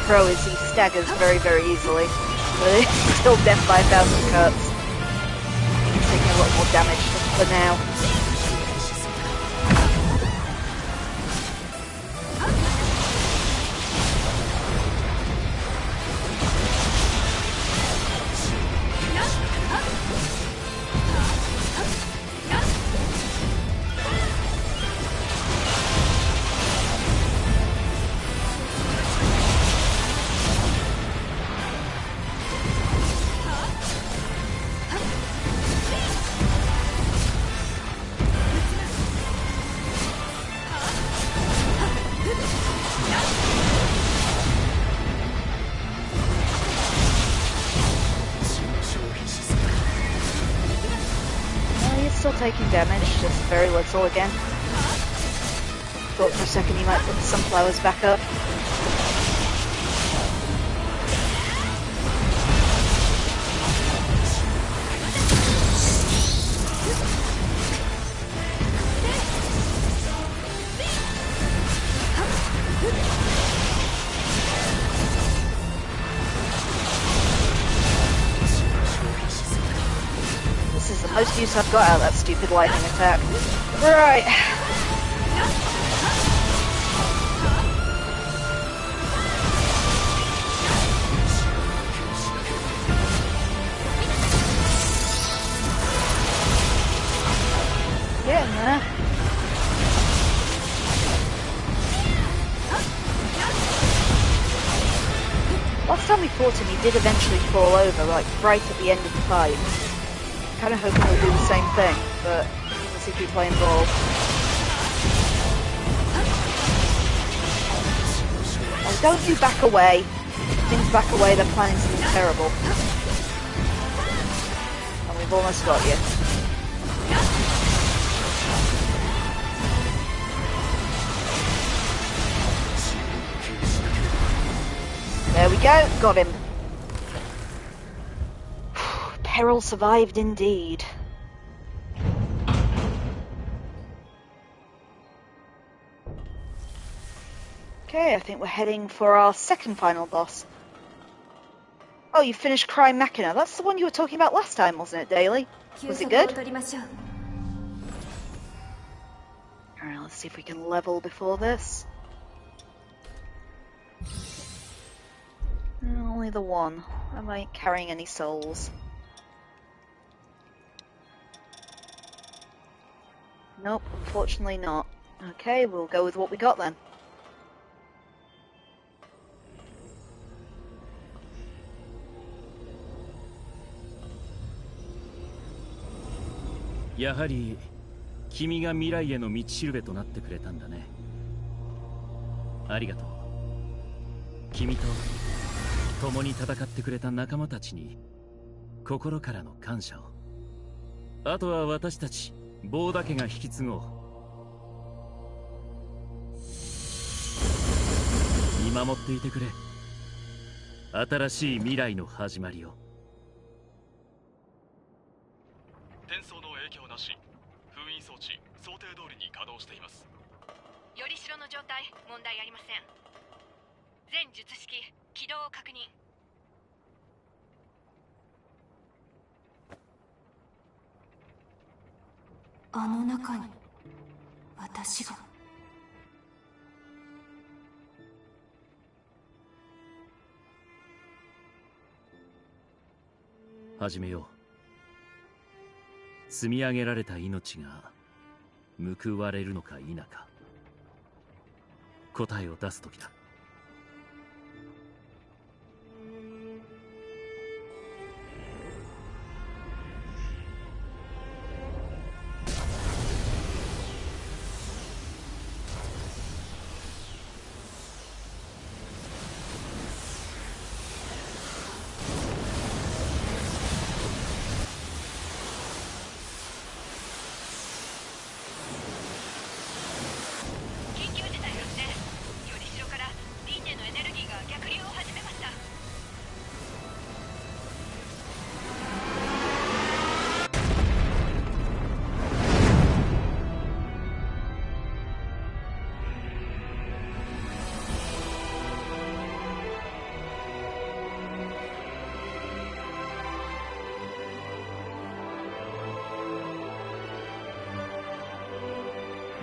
Pro is he staggers very, very easily, but it's still death by 1,000 cuts. He's taking a lot more damage for now. Taking damage, just very little again. Thought for a second he might put the sunflowers back up. Most use I've got out of that stupid lightning attack. Right. Getting there. Last time we fought him, he did eventually fall over, like right at the end of the fight. Kind of hoping he'll do the same thing, but let's see if we play ball. Oh, don't you back away. Things back away, they're planning something terrible. And we've almost got you. There we we go. Got him. Peril survived indeed. Okay, I think we're heading for our second final boss. Oh, you finished Crime Machina. That's the one you were talking about last time, wasn't it, Daily? Was it good? Alright, let's see if we can level before this. Only the one. Am I carrying any souls? Nope, unfortunately not. Okay, we'll go with what we got then.やはり君が未来への道しるべとなってくれたんだね。ありがとう。君と共に戦ってくれた仲間たちに心からの感謝を。あとは私たちボーダ家が引き継ごう。見守っていてくれ。新しい未来の始まりを。転送の影響なし。封印装置想定通りに稼働しています。よりしろの状態問題ありません。全術式起動を確認。あの中に私が。始めよう。積み上げられた命が報われるのか否か、答えを出す時だ。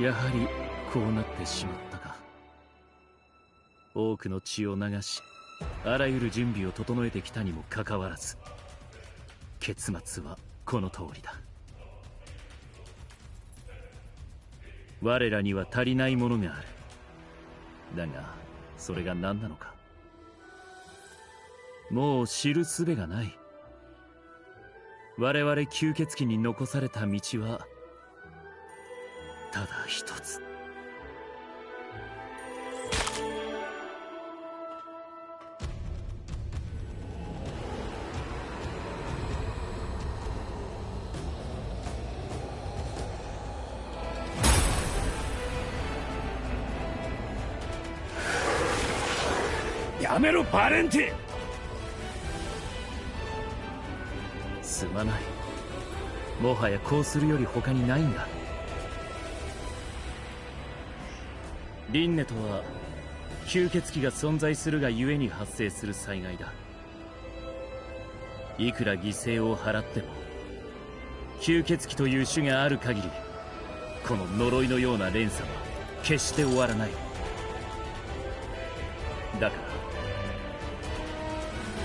やはりこうなってしまったか。多くの血を流し、あらゆる準備を整えてきたにもかかわらず、結末はこの通りだ。我らには足りないものがある。だがそれが何なのか、もう知る術がない。我々吸血鬼に残された道はただ一つ。やめろバレンティン。すまない。もはやこうするより他にないんだ。輪廻とは吸血鬼が存在するがゆえに発生する災害だ。いくら犠牲を払っても吸血鬼という種がある限り、この呪いのような連鎖は決して終わらない。だから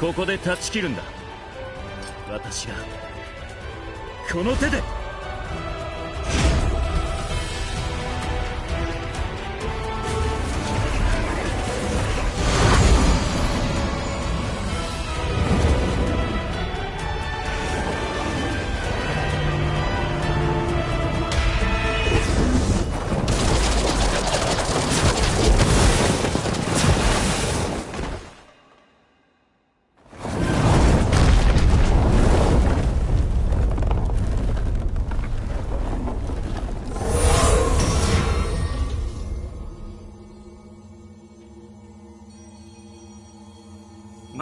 ここで断ち切るんだ。私がこの手で。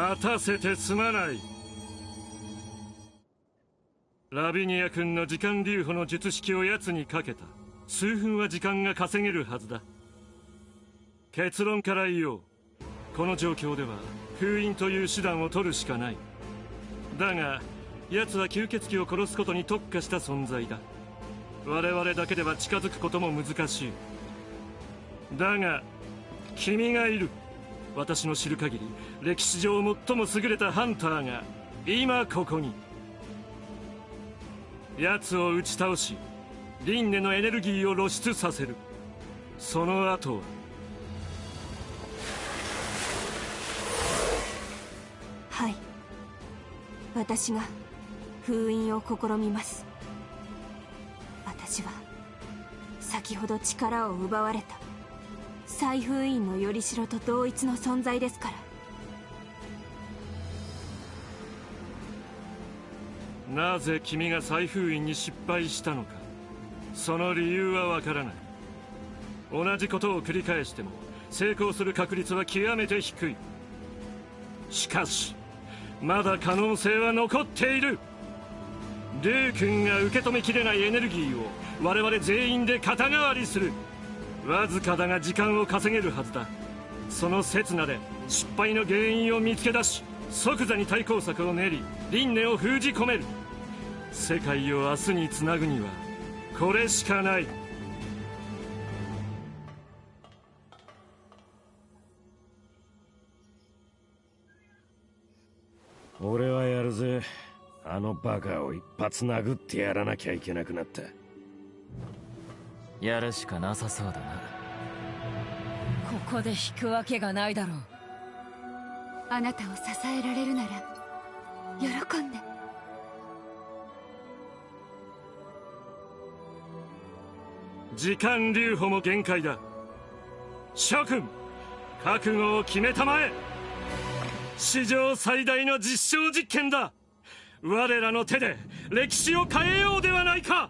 待たせてすまない。ラビニア君の時間留保の術式を奴にかけた。数分は時間が稼げるはずだ。結論から言おう。この状況では封印という手段を取るしかない。だが奴は吸血鬼を殺すことに特化した存在だ。我々だけでは近づくことも難しい。だが君がいる。私の知る限り歴史上最も優れたハンターが今ここに。奴を打ち倒しリンネのエネルギーを露出させる。その後ははい、私が封印を試みます。私は先ほど力を奪われた再封印のよりしろと同一の存在ですから。なぜ君が再封印に失敗したのか、その理由はわからない。同じことを繰り返しても成功する確率は極めて低い。しかしまだ可能性は残っている。ルー君が受け止めきれないエネルギーを我々全員で肩代わりする。わずかだが時間を稼げるはずだ。その刹那で失敗の原因を見つけ出し即座に対抗策を練りリンネを封じ込める。世界を明日につなぐにはこれしかない。俺はやるぜ。あのバカを一発殴ってやらなきゃいけなくなった。やるしかなさそうだな。ここで引くわけがないだろう。あなたを支えられるなら喜んで。時間留保も限界だ。諸君、覚悟を決めたまえ。史上最大の実証実験だ。我らの手で歴史を変えようではないか。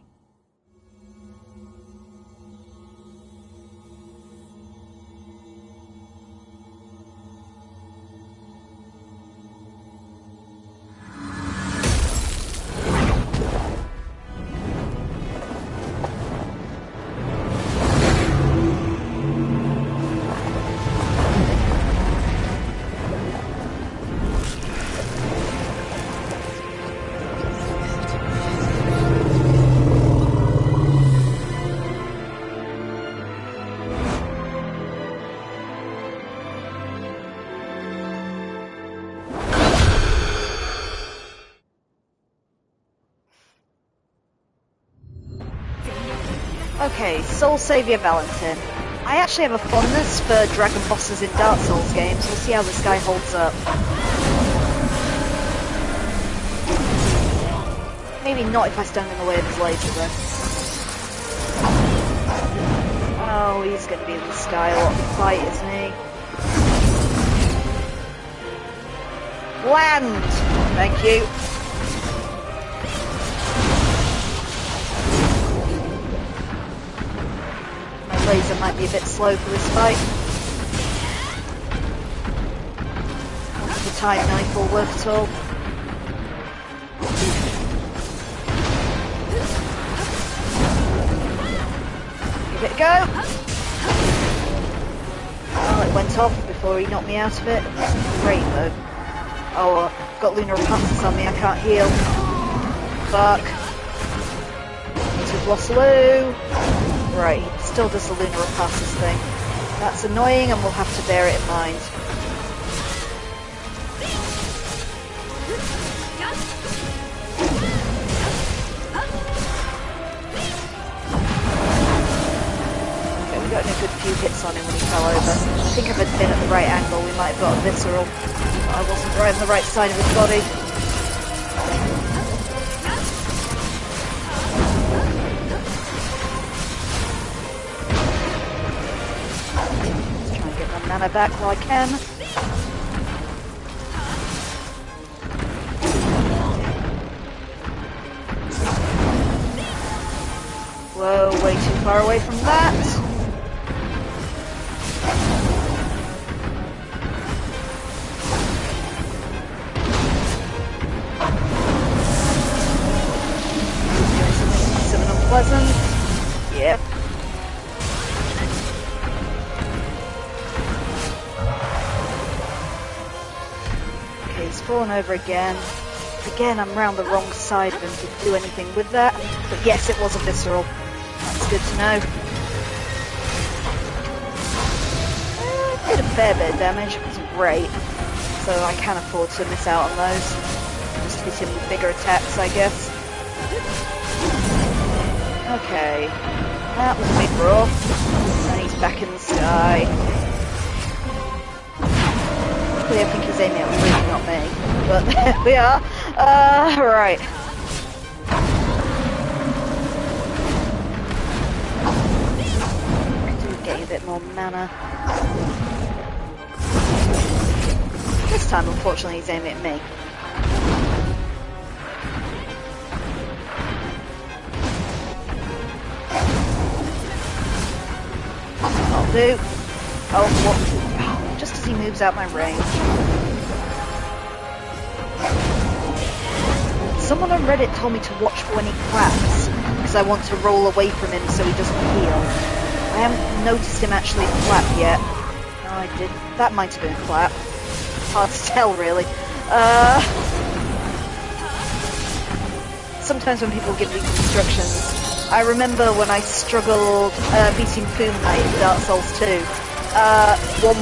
Okay, Soul Savior Valentin. I actually have a fondness for dragon bosses in Dark Souls games. We'll see how this guy holds up. Maybe not if I stand in the way of his laser though. Oh, he's going to be in the sky a lot of the fight, isn't he? Land! Thank you. Laser might be a bit slow for this fight. The time knife will work at all. Give it a go. Well, it went off before he knocked me out of it. Great though. Oh, I've got lunar repulses on me, I can't heal. Fuck. Need to Blossaloo. Right, he still does the lunar repulses thing. That's annoying and we'll have to bear it in mind. Okay, we got a good few hits on him when he fell over. I think if I'd been at the right angle we might have got a visceral. But I wasn't right on the right side of his body. Mana back while I can. Whoa, way too far away from that. pleasant. Yep. Okay, he's fallen over again. Again, I'm round the wrong side of him to do anything with that. But yes, it was a visceral. That's good to know. Did a fair bit of damage. It wasn't great. So I can afford to miss out on those. Just hit him with bigger attacks, I guess. Okay. That was a big rough. And he's back in the sky. Luckily, I think he's aiming at me, not me. But there we are. Right. Getting a bit more mana. This time, unfortunately, he's aiming at me. I'll do. Oh, what? Oh, just as he moves out my range. Someone on Reddit told me to watch for when he claps, because I want to roll away from him so he doesn't heal. I haven't noticed him actually clap yet. No, I did. That might have been a clap. Hard to tell, really. Sometimes when people give these instructions, I remember when I struggled beating Foom Knight in Dark Souls 2, one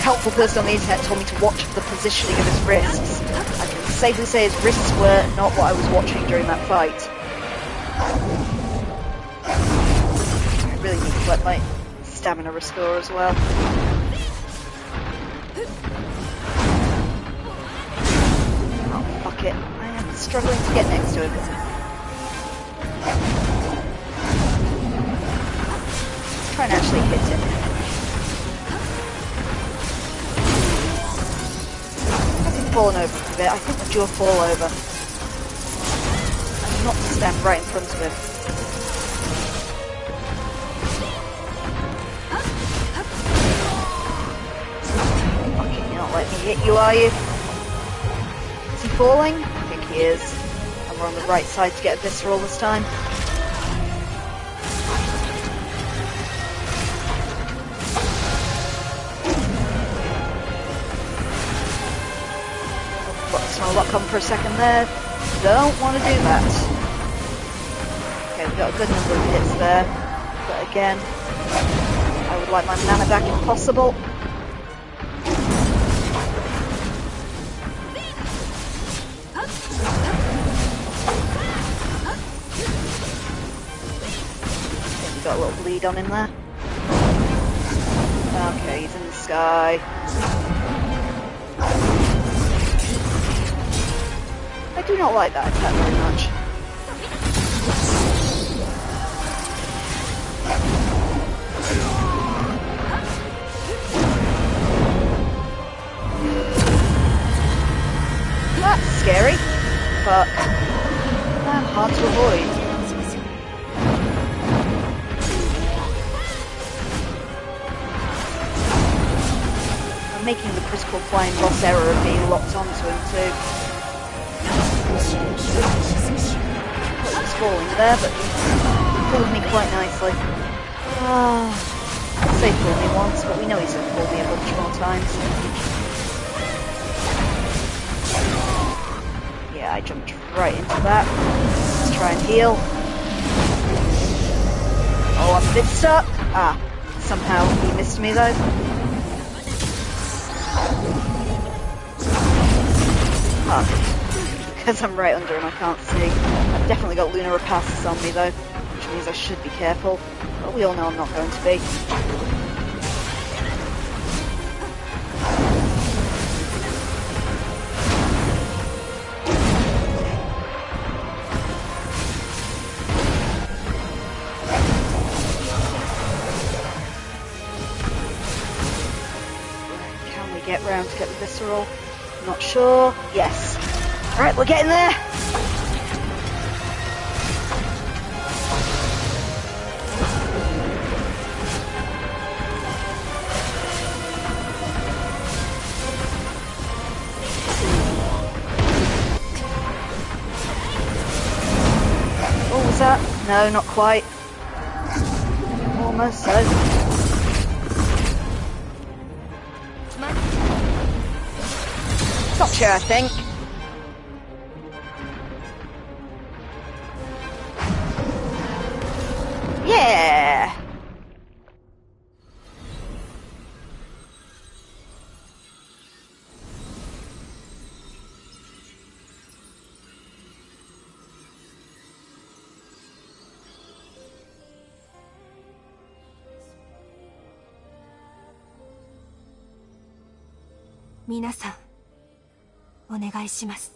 helpful person on the internet told me to watch for the positioning of his wrists. I can safely say his wrists were not what I was watching during that fight. I really need to let my stamina restore as well. Oh, fuck it. I am struggling to get next to him. Let's try and actually hit him. Fallen over a bit. I think the jaw fall over. And not to stand right in front of him. Fucking, you're not letting me hit you, are you? Is he falling? I think he is. And we're on the right side to get a visceral this time. I'll lock on for a second there. Don't want to do that. Okay, we've got a good number of hits there. But again, I would like my mana back if possible. Okay, we've got a little bleed on him there. Okay, he's in the sky. I do not like that attack very much. That's scary, but hard to avoid. I'm making the critical flying boss error of being locked onto him too. He's falling there, but he pulled me quite nicely. I'll say fool me once, but we know he's going to pull me a bunch more times. Yeah, I jumped right into that. Let's try and heal. Oh, I'm a bit stuck. Somehow he missed me though. Because I'm right under him, I can't see. I've definitely got Lunar Repasses on me though, which means I should be careful. But we all know I'm not going to be. Can we get round to get the visceral? Not sure. Yes. Alright, we're getting there! Is that? No, not quite. Almost so. Gotcha, I think. Yeah!皆さん、お願いします。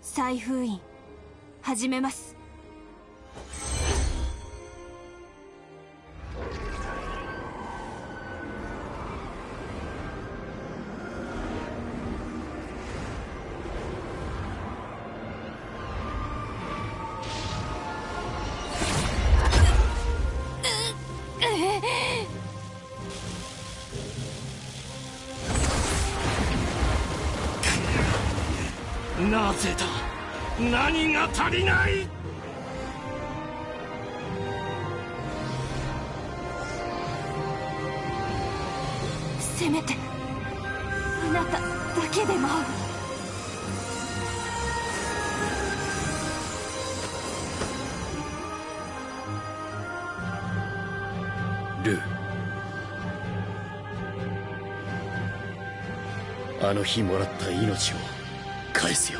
再封印、始めます。なぜだ。何が足りない。せめてあなただけでも。ルー、あの日もらった命を返すよ。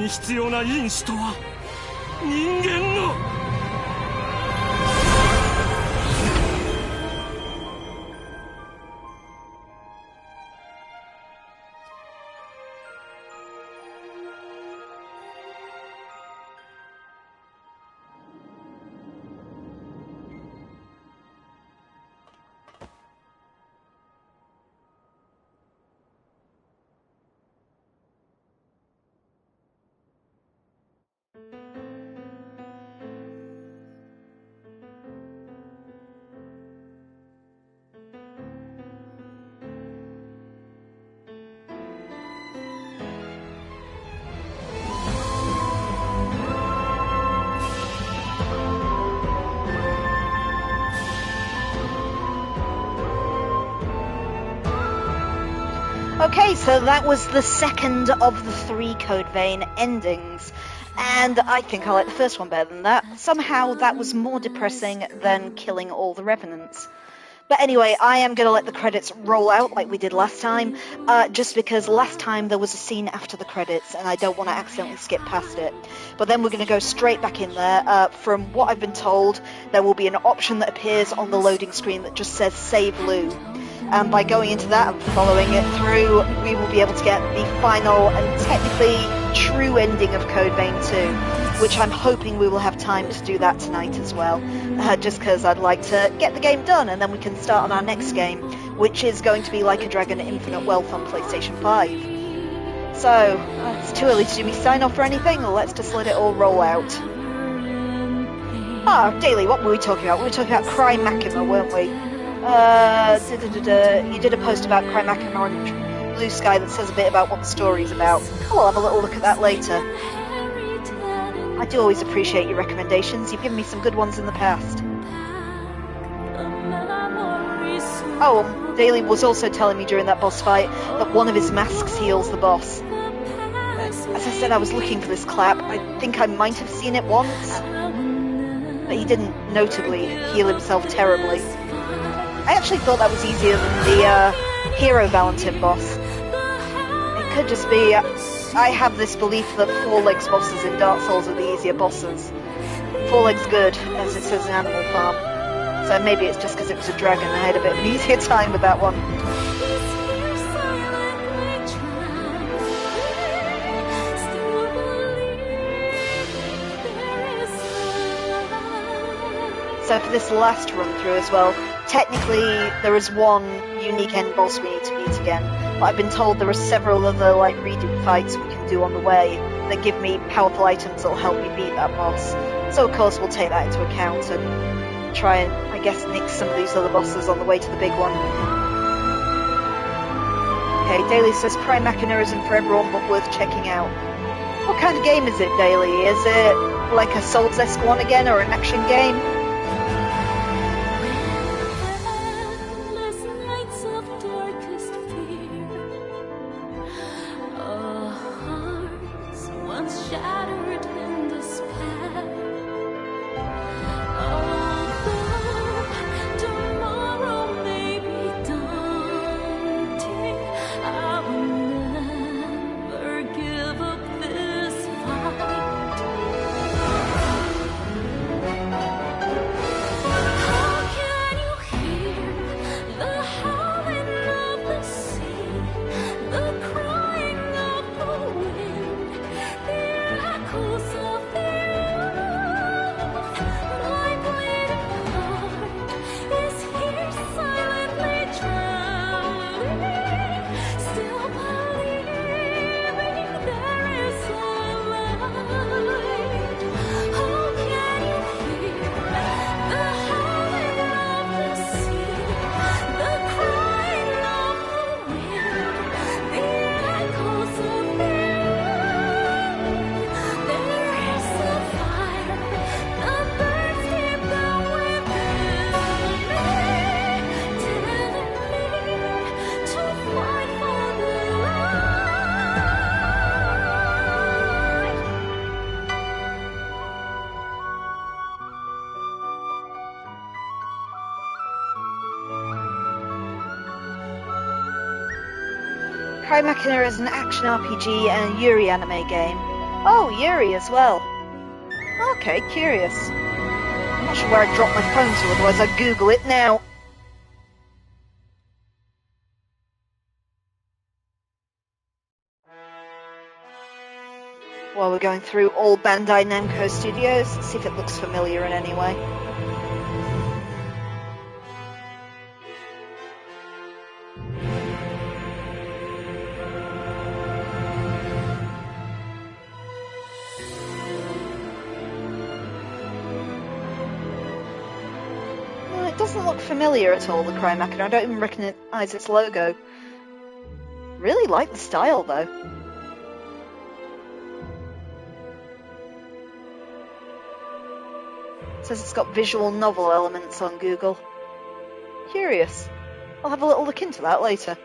必要な因子とは人間の。Okay, so that was the second of the 3 Code Vein endings, and I think I like the first one better than that. Somehow that was more depressing than killing all the Revenants. But anyway, I am going to let the credits roll out like we did last time, just because last time there was a scene after the credits and I don't want to accidentally skip past it. But then we're going to go straight back in there. From what I've been told, there will be an option that appears on the loading screen that just says Save Lou. And by going into that and following it through, we will be able to get the final and technically true ending of Code Vein 2, which I'm hoping we will have time to do that tonight as well, just because I'd like to get the game done and then we can start on our next game, which is going to be Like a Dragon Infinite Wealth on PlayStation 5. So, it's too early to do me sign off or anything, let's just let it all roll out. Daily, what were we talking about? We were talking about Cry Makima, weren't we? You did a post about Cry Makima on Blue Sky that says a bit about what the story's about. I'll have a little look at that later. I do always appreciate your recommendations. You've given me some good ones in the past. Oh, Daly was also telling me during that boss fight that one of his masks heals the boss. As I said, I was looking for this clap. I think I might have seen it once, but he didn't notably heal himself terribly. I actually thought that was easier than the hero Valentin boss. It could just be... I have this belief that Four Legs bosses in Dark Souls are the easier bosses. Four Legs good, as it says in Animal Farm. So maybe it's just because it was a dragon I had a bit of an easier time with that one. So for this last run through as well, technically there is one unique end boss we need to beat again, but I've been told there are several other like redo fights we can do on the way that give me powerful items that will help me beat that boss. So of course we'll take that into account and try and, I guess, nix some of these other bosses on the way to the big one. Okay, Daly says Prime Machina isn't for everyone but worth checking out. What kind of game is it, Daly? Is it like a Souls-esque one again, or an action game? Prime Machina is an action RPG and a Yuri anime game. Oh, Yuri as well. Okay, curious. I'm not sure where I dropped my phone to, otherwise I'd Google it now. While we're going through all Bandai Namco studios, see if it looks familiar in any way. Doesn't look familiar at all, the Prime Machina. I don't even recognise its logo. Really like the style, though. It says it's got visual novel elements on Google. Curious. I'll have a little look into that later.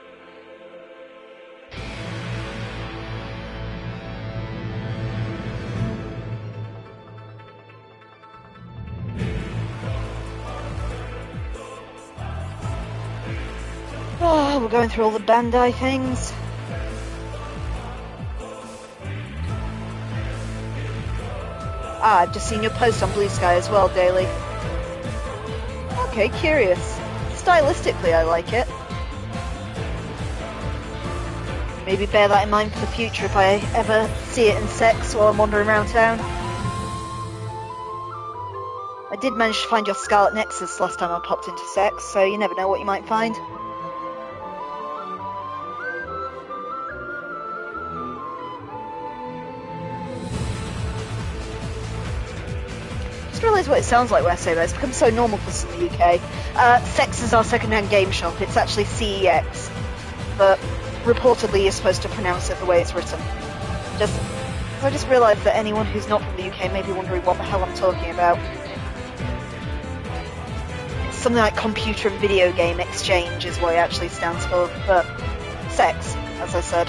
Oh, we're going through all the Bandai things. Ah, I've just seen your post on Blue Sky as well, Daly. Okay, curious. Stylistically, I like it. Maybe bear that in mind for the future if I ever see it in Sex while I'm wandering around town. I did manage to find your Scarlet Nexus last time I popped into Sex, so you never know what you might find. Realise what it sounds like when I say that. It's become so normal for us in the UK. Sex is our second-hand game shop. It's actually CEX, but reportedly you're supposed to pronounce it the way it's written. I just realised that anyone who's not from the UK may be wondering what the hell I'm talking about. It's something like computer and video game exchange is what it actually stands for, but sex, as I said.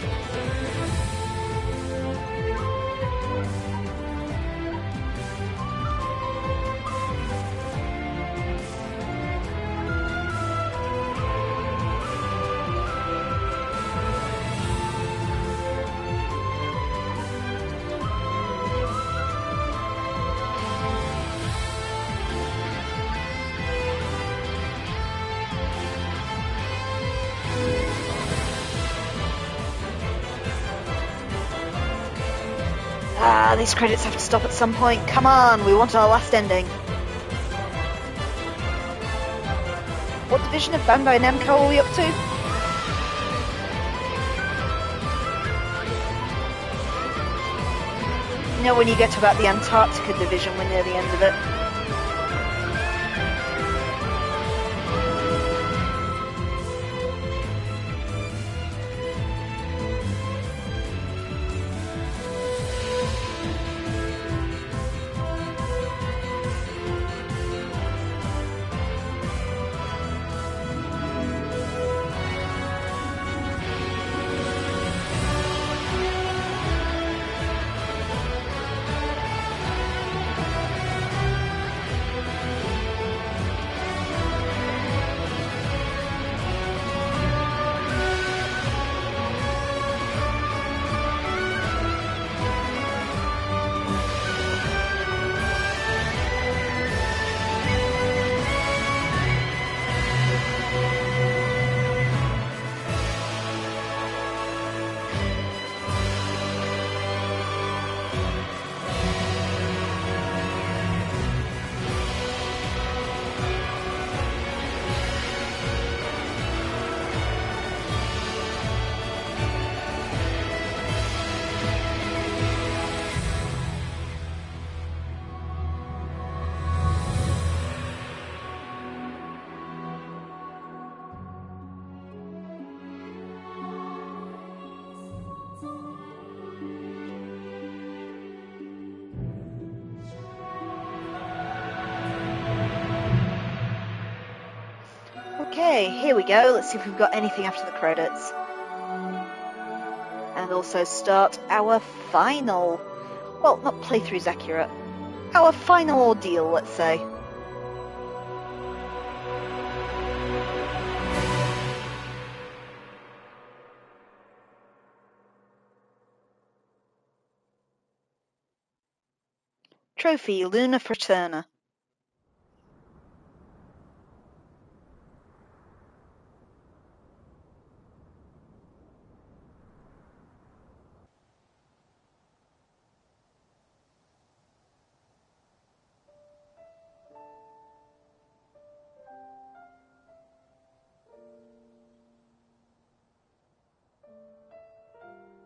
These credits have to stop at some point. Come on, we want our last ending. What division of Bandai Namco are we up to? You know, when you get to about the Antarctica division, we're near the end of it. Okay, here we go. Let's see if we've got anything after the credits. And also start our final... Well, not playthrough's accurate. Our final ordeal, let's say. Trophy, Luna Fraterna.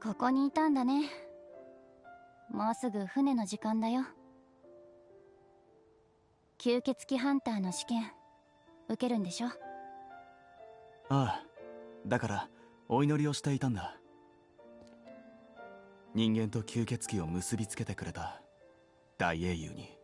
ここにいたんだね。もうすぐ船の時間だよ。吸血鬼ハンターの試験受けるんでしょ？ああ、だからお祈りをしていたんだ。人間と吸血鬼を結びつけてくれた大英雄に。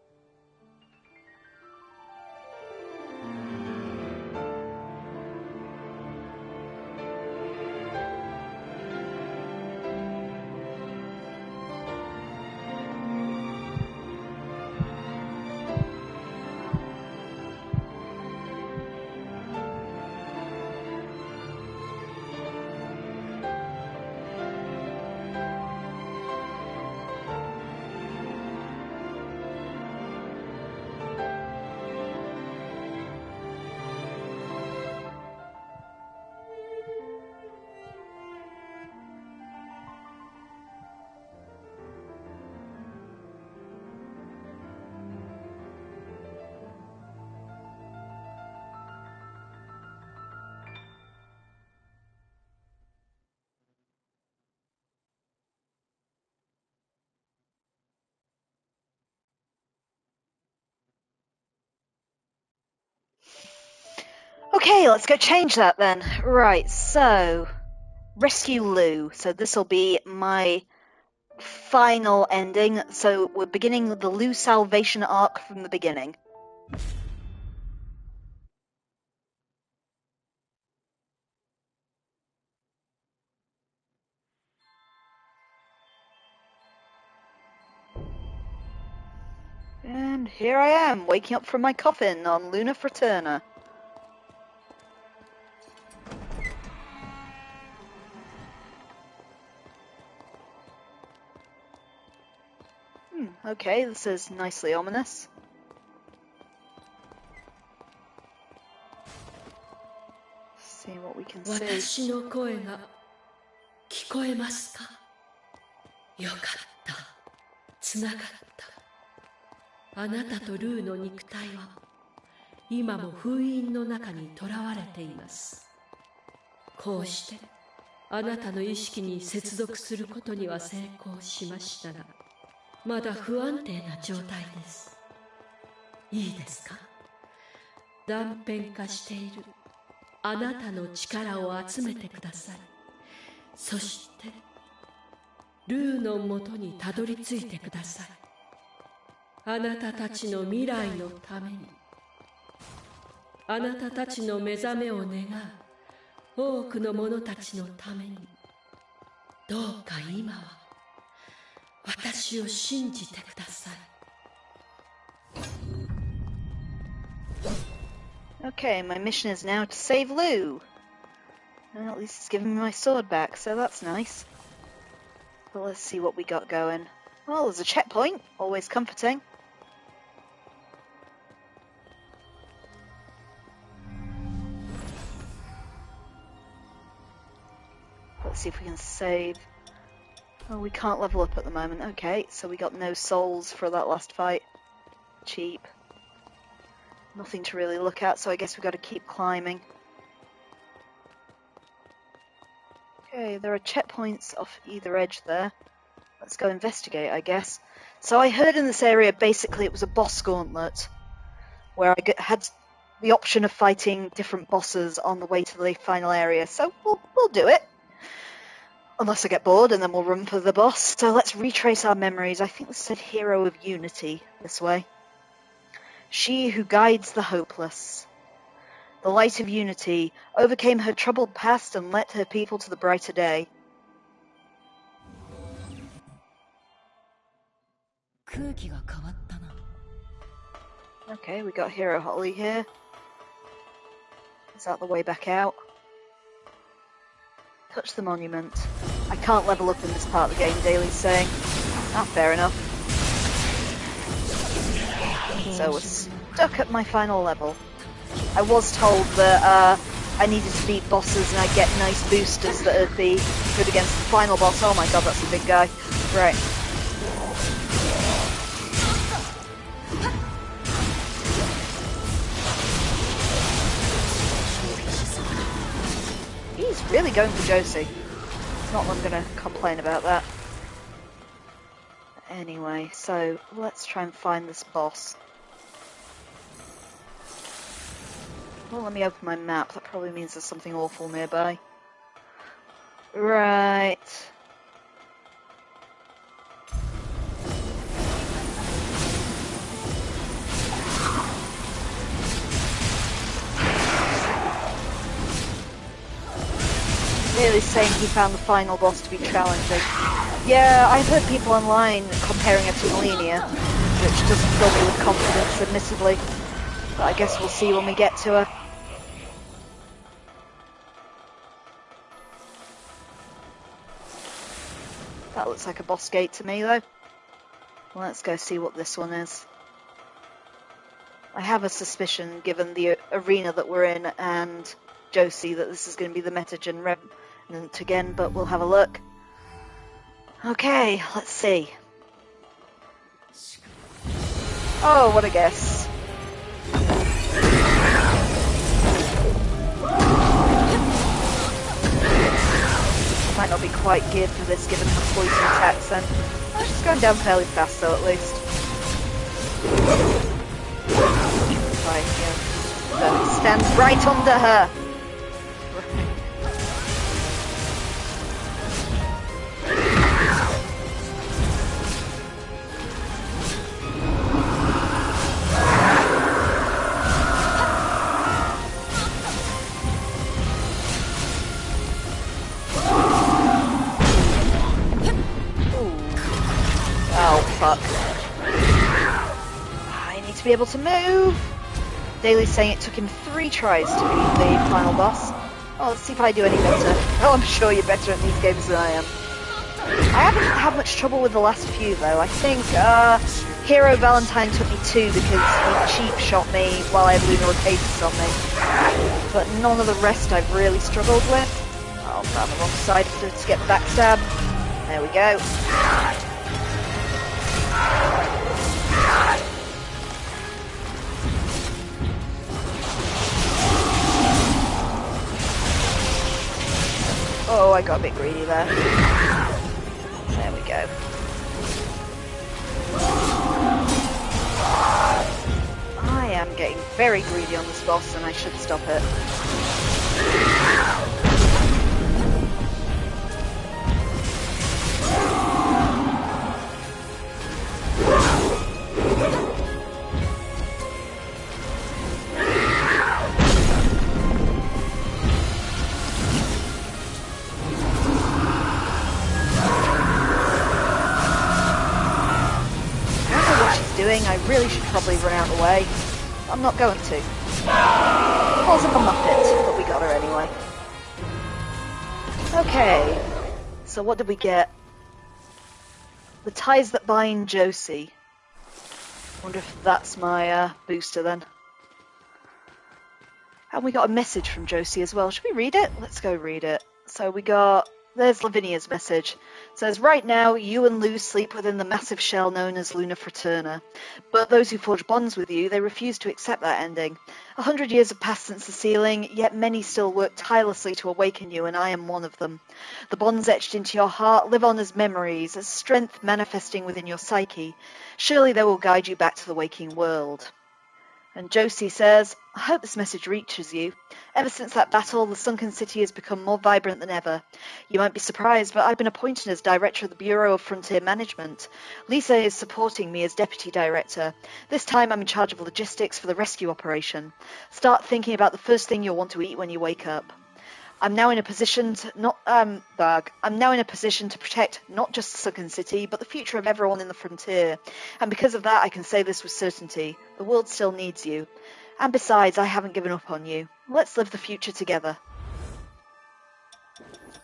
Okay, let's go change that then. Right, so rescue Lou. So this will be my final ending. So we're beginning the Lou salvation arc from the beginning. And here I am, waking up from my coffin on Luna Fraterna. Okay, this is nicely ominous. See what we can see. 私の声が聞こえますか？よかった。つながった。あなたとルーの肉体は今も封印の中に囚われています。こうしてあなたの意識に接続することには成功しましたが、まだ不安定な状態です。いいですか？断片化しているあなたの力を集めてください。そしてルーのもとにたどり着いてください。あなたたちの未来のために、あなたたちの目覚めを願う多くの者たちのために、どうか今は私を信じてください。Okay, my mission is now to save Lou. Well, at least it's giving me my sword back, so that's nice. But let's see what we got going. Well, there's a checkpoint, always comforting. Let's see if we can save. Oh, we can't level up at the moment. Okay, so we got no souls for that last fight. Cheap. Nothing to really look at, so I guess we've got to keep climbing. Okay, there are checkpoints off either edge there. Let's go investigate, I guess. So I heard in this area, basically it was a boss gauntlet, where I had the option of fighting different bosses on the way to the final area, so we'll do it. Unless I get bored, and then we'll run for the boss. So let's retrace our memories. I think this said Hero of Unity this way. She who guides the hopeless. The light of unity overcame her troubled past and led her people to the brighter day. Okay, we got Hero Holly here. Is that the way back out? Touch the monument. I can't level up in this part of the game, Daly's saying. Ah, fair enough. So we're stuck at my final level. I was told that I needed to beat bosses and I'd get nice boosters that would be good against the final boss. Oh my god, that's a big guy. Right. He's really going for Josie. Not that I'm going to complain about that. Anyway, so let's try and find this boss. Well, let me open my map. That probably means there's something awful nearby. Right. Really saying he found the final boss to be challenging. Yeah, I've heard people online comparing her to Melania, which doesn't fill me with confidence, admittedly. But I guess we'll see when we get to her. That looks like a boss gate to me, though. Let's go see what this one is. I have a suspicion, given the arena that we're in and Josie, that this is going to be the Metagen Revenant again, but we'll have a look. Okay, let's see. Oh, what a guess. Might not be quite geared for this given her poison attacks then. Oh, she's going down fairly fast though, at least. Right, yeah. So, stand right under her! be able to move. Daly's saying it took him 3 tries to beat the final boss. Oh, let's see if I do any better. Oh, I'm sure you're better at these games than I am. I haven't had much trouble with the last few, though. I think Hero Valentin took me 2 because he cheap shot me while I had Lunar Arcadis on me. But none of the rest I've really struggled with. Oh, I'm on the wrong side to get the backstab. There we go. Oh, I got a bit greedy there. There we go. I am getting very greedy on this boss and I should stop it. I really should probably run out of the way. I'm not going to. Falls like a muppet, but we got her anyway. Okay, so what did we get? The ties that bind Josie. Wonder if that's my booster then. And we got a message from Josie as well. Should we read it? Let's go read it. So we got... There's Lavinia's message. It says, right now, you and Lou sleep within the massive shell known as Luna Fraterna. But those who forge bonds with you, they refuse to accept that ending. 100 years have passed since the sealing, yet many still work tirelessly to awaken you, and I am one of them. The bonds etched into your heart live on as memories, as strength manifesting within your psyche. Surely they will guide you back to the waking world. And Josie says, I hope this message reaches you. Ever since that battle, the sunken city has become more vibrant than ever. You might be surprised, but I've been appointed as director of the Bureau of Frontier Management. Lisa is supporting me as deputy director. This time I'm in charge of logistics for the rescue operation. Start thinking about the first thing you'll want to eat when you wake up. I'm now in a position to protect not just the sunken city, but the future of everyone in the frontier. And because of that, I can say this with certainty. The world still needs you. And besides, I haven't given up on you. Let's live the future together.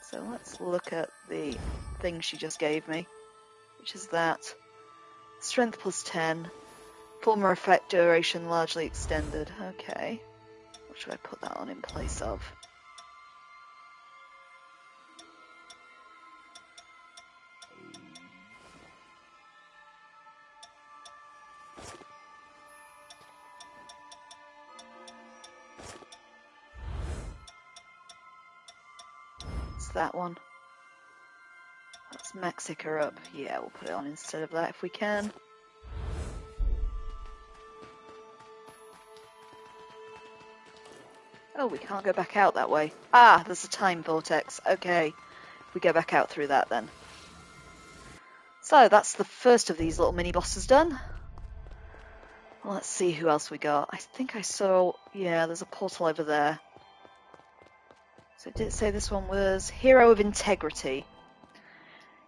So let's look at the thing she just gave me, which is that. Strength plus 10. Former effect duration largely extended. Okay. What should I put that on in place of? That one. Let's maxic her up. Yeah, we'll put it on instead of that if we can. Oh, we can't go back out that way. Ah, there's a time vortex. Okay, we go back out through that then. So that's the first of these little mini bosses done. Well, let's see who else we got. I think I saw... Yeah, there's a portal over there. So did it say this one was Hero of Integrity?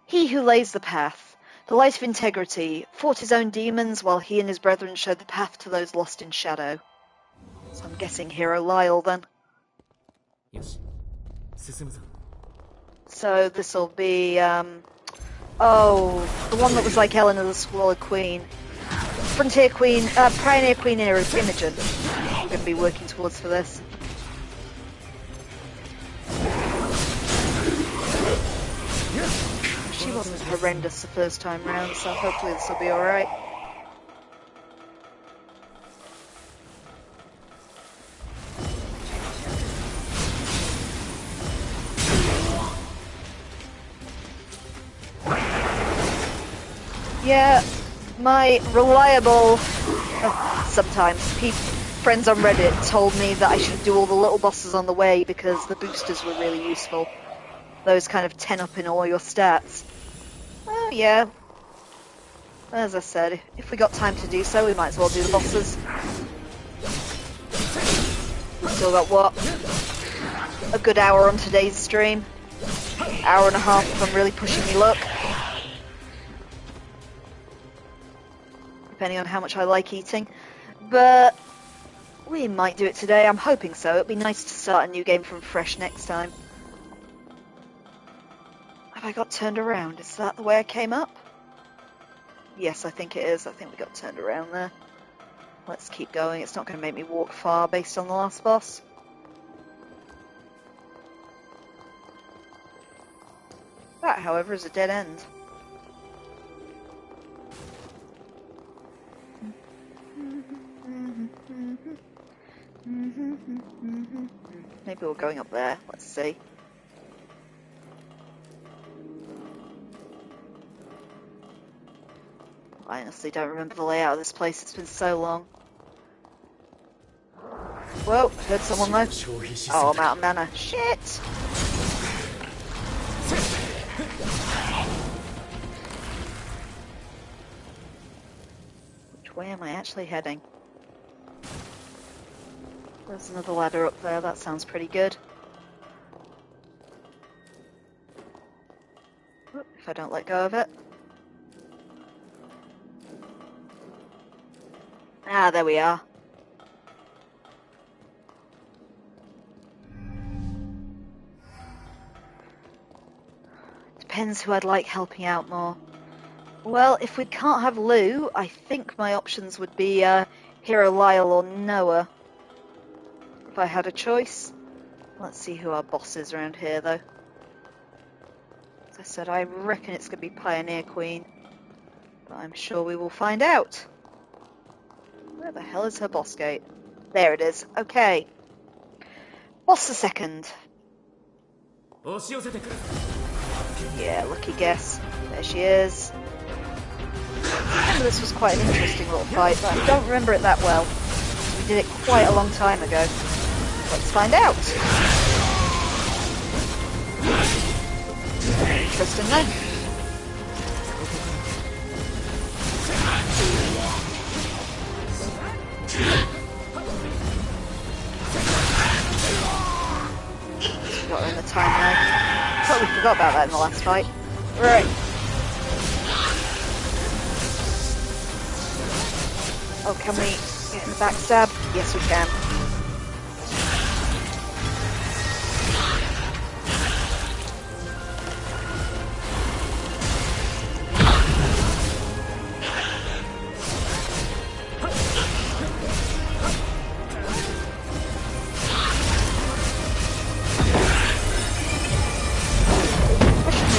He who lays the path, the light of integrity, fought his own demons while he and his brethren showed the path to those lost in shadow. So I'm guessing Hero Lyle then. So this'll be, oh, the one that was like Eleanor the Swallow Queen. Frontier Queen, Pioneer Queen Imogen. I'm going to be working towards for this. She wasn't horrendous the first time round, so hopefully this will be alright. Yeah, my reliable, sometimes, friends on Reddit told me that I should do all the little bosses on the way because the boosters were really useful. Those kind of 10 up in all your stats. Oh yeah. As I said, if we got time to do so, we might as well do the bosses. We've still got, what? A good hour on today's stream. Hour and a half if I'm really pushing me luck. Depending on how much I like eating. But we might do it today. I'm hoping so. It'd be nice to start a new game from fresh next time. Have I got turned around? Is that the way I came up? Yes, I think it is. I think we got turned around there. Let's keep going. It's not going to make me walk far based on the last boss. That, however, is a dead end. Maybe we're going up there. Let's see. I honestly don't remember the layout of this place. It's been so long. Whoa, heard someone though. Oh, I'm out of mana. Shit! Which way am I actually heading? There's another ladder up there. That sounds pretty good. If I don't let go of it. Ah, there we are. Depends who I'd like helping out more. Well, if we can't have Lou, I think my options would be Hero Lyle or Noah. If I had a choice. Let's see who our boss is around here, though. As I said, I reckon it's going to be Pioneer Queen. But I'm sure we will find out. Where the hell is her boss gate? There it is. Okay. Boss the second. Yeah, lucky guess. There she is. I remember this was quite an interesting little fight, but I don't remember it that well. We did it quite a long time ago. Let's find out. Interesting then. Got her in the time now. Totally forgot about that in the last fight. Right. Oh, can we get in the backstab? Yes, we can.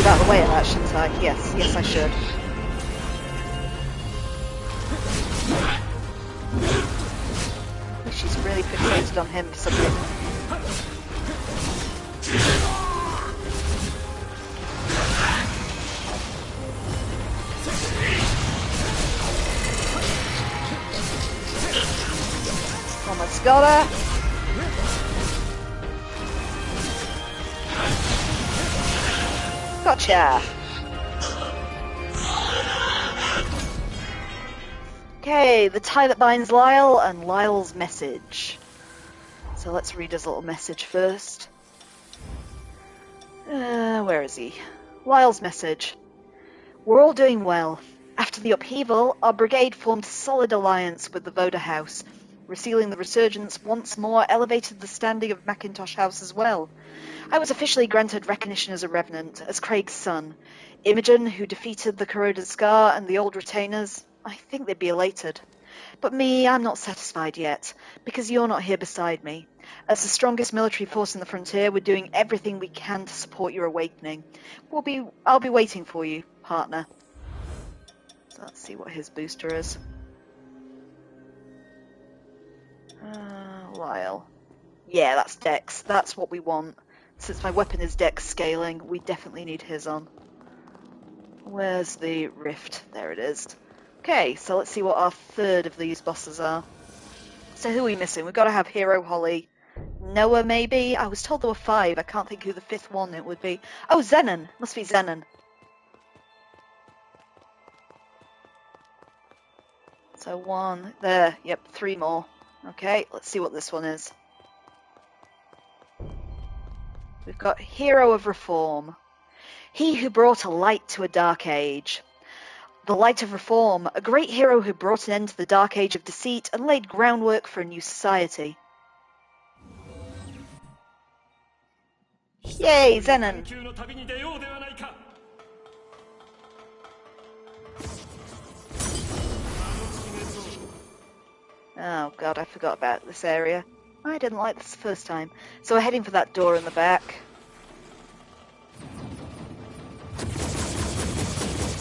Out of the way of that, shouldn't I? Yes I should. She's really fixated on him for some reason. Almost got her. Gotcha! Okay, the tie that binds Lyle and Lyle's message. So let's read his little message first. Where is he? Lyle's message. We're all doing well. After the upheaval, our brigade formed a solid alliance with the Voda House. Resealing the resurgence once more elevated the standing of Macintosh House as well. I was officially granted recognition as a Revenant, as Craig's son. Imogen, who defeated the corroded Scar and the old retainers, I think they'd be elated. But me, I'm not satisfied yet, because you're not here beside me. As the strongest military force in the frontier, we're doing everything we can to support your awakening. I'll be waiting for you, partner. So let's see what his booster is. Lyle. Yeah, that's Dex. That's what we want. Since my weapon is Dex scaling, we definitely need his on. Where's the rift? There it is. Okay, so let's see what our third of these bosses are. So who are we missing? We've got to have Hero Holly. Noah, maybe? I was told there were 5. I can't think who the 5th one it would be. Oh, Zenon. Must be Zenon. So 1. There. Yep, 3 more. Okay, let's see what this one is. We've got Hero of Reform. He who brought a light to a dark age. The light of reform, a great hero who brought an end to the dark age of deceit and laid groundwork for a new society. Yay, Zenon! Oh god, I forgot about this area. I didn't like this the first time. So we're heading for that door in the back.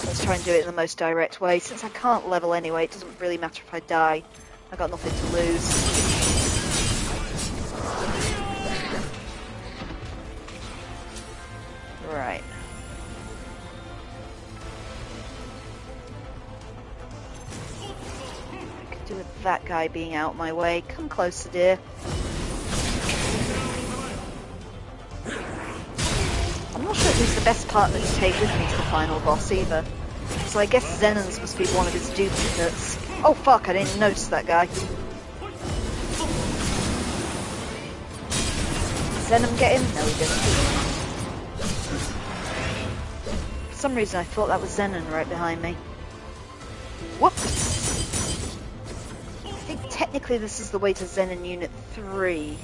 Let's try and do it in the most direct way. Since I can't level anyway, it doesn't really matter if I die. I've got nothing to lose. Right. I could do with that guy being out my way. Come closer, dear. I'm not sure if he's the best partner to take with me to the final boss either. So I guess Zenon's must be one of his duplicates. Oh fuck, I didn't notice that guy. Zenon get him? No, he didn't. For some reason I thought that was Zenon right behind me. Whoops! I think technically this is the way to Zenon Unit 3,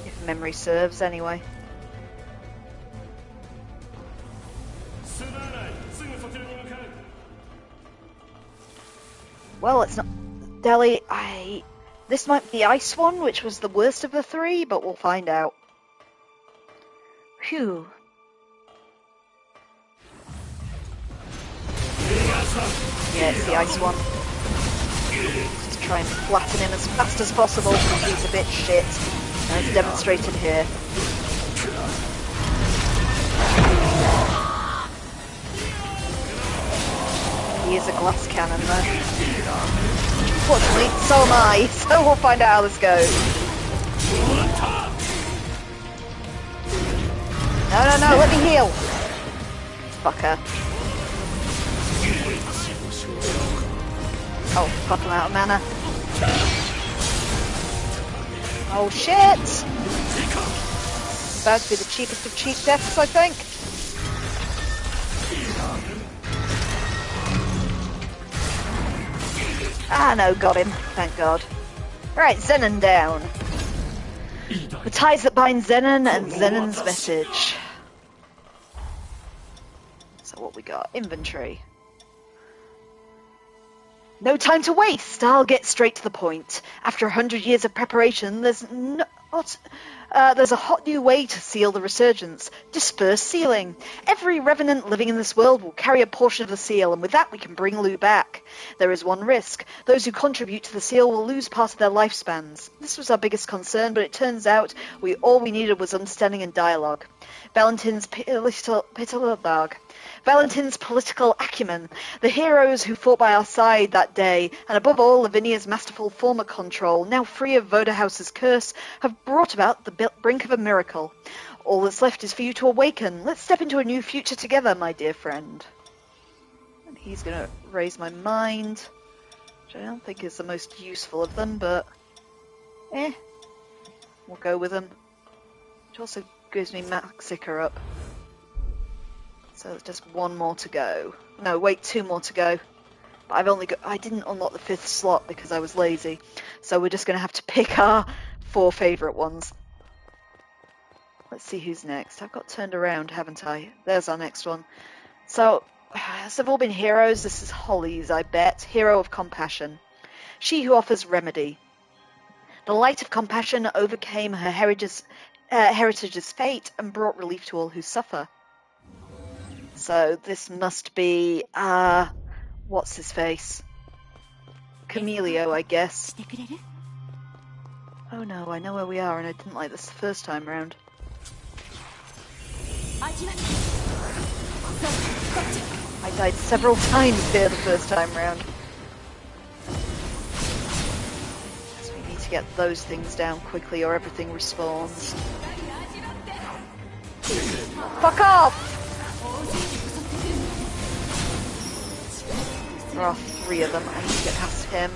if memory serves anyway. Well, it's not... Delhi, this might be the ice one, which was the worst of the three, but we'll find out. Phew. Yeah, it's the ice one. Just try and flatten him as fast as possible, because he's a bit shit, as demonstrated here. He is a glass cannon though. Unfortunately, so am I, so we'll find out how this goes. No, let me heal! Fucker. Oh, fuck, I'm out of mana. Oh shit! About to be the cheapest of cheap deaths, I think. Ah, no, got him. Thank God. Right, Zenon down. The ties that bind Zenon and Zenon's message. So what we got? Inventory. No time to waste. I'll get straight to the point. After 100 years of preparation, there's a hot new way to seal the resurgence. Disperse sealing. Every revenant living in this world will carry a portion of the seal, and with that we can bring Lou back. There is one risk. Those who contribute to the seal will lose part of their lifespans. This was our biggest concern, but it turns out all we needed was understanding and dialogue. Valentin's political acumen, the heroes who fought by our side that day, and above all, Lavinia's masterful former control, now free of Vodahouse's curse, have brought about the brink of a miracle. All that's left is for you to awaken. Let's step into a new future together, my dear friend. And he's going to raise my mind, which I don't think is the most useful of them, but we'll go with them. Which also gives me Maxica up. So there's just one more to go. No, wait, two more to go. But I didn't unlock the 5th slot because I was lazy. So we're just going to have to pick our 4 favourite ones. Let's see who's next. I've got turned around, haven't I? There's our next one. So, as they've all been heroes, this is Holly's, I bet. Hero of compassion. She who offers remedy. The light of compassion overcame her heritage's fate and brought relief to all who suffer. So this must be, what's his face? Camelio, I guess. Oh no, I know where we are and I didn't like this the first time round. I died several times here the first time round. So we need to get those things down quickly or everything respawns. Fuck off! There are 3 of them. I need to get past him.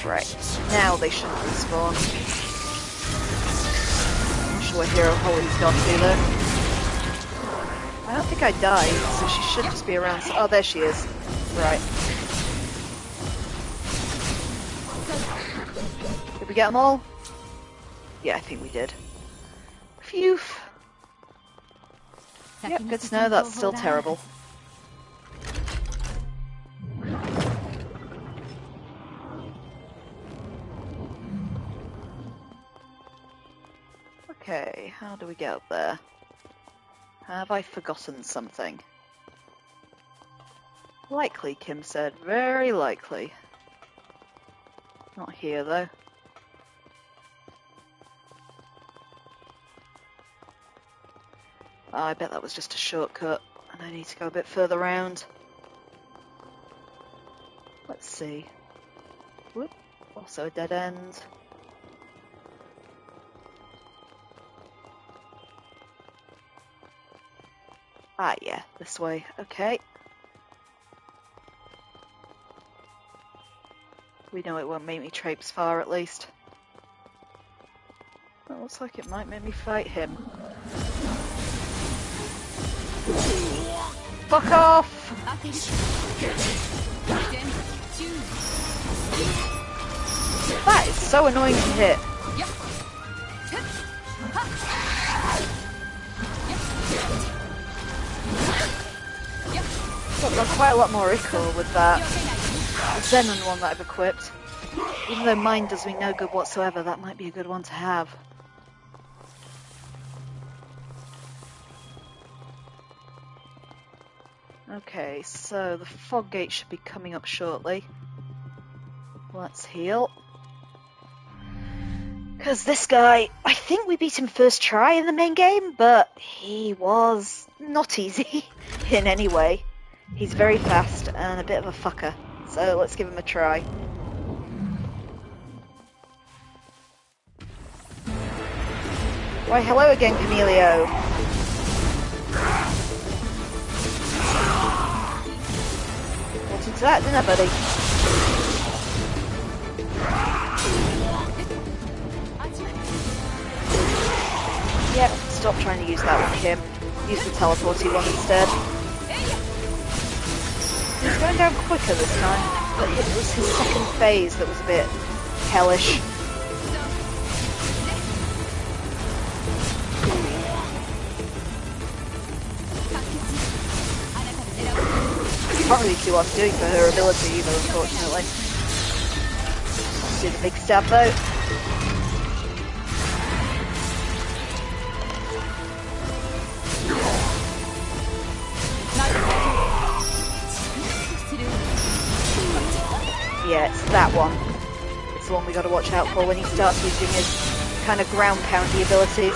Right. Now they shouldn't respawn. I'm not sure where Hero Holly's gone to though. I don't think I died, so she should just be around. Oh, there she is. Right. Did we get them all? Yeah, I think we did. Phew. Yep, good to know that's still terrible. Okay, how do we get up there? Have I forgotten something? Likely, Kim said. Very likely. Not here, though. Oh, I bet that was just a shortcut, and I need to go a bit further round. Let's see. Whoop. Also a dead end. Ah, yeah, this way. Okay. We know it won't make me traipse far, at least. It looks like it might make me fight him. Fuck off! That is so annoying to hit. I've got quite a lot more recoil with that Zenon one that I've equipped. Even though mine does me no good whatsoever, that might be a good one to have. Okay, so the fog gate should be coming up shortly. Let's heal. Because this guy, I think we beat him first try in the main game, but he was not easy in any way. He's very fast and a bit of a fucker, so let's give him a try. Why, hello again, Camilio. What's into that, didn't I, buddy? Yep, stop trying to use that one, Kim. Use the teleporty one instead. He's going down quicker this time, but it was his second phase that was a bit hellish. Can't really see what I'm doing for her ability either, unfortunately. Let's do the big stab though. Yeah, it's that one. It's the one we got to watch out for when he starts using his kind of ground poundy abilities.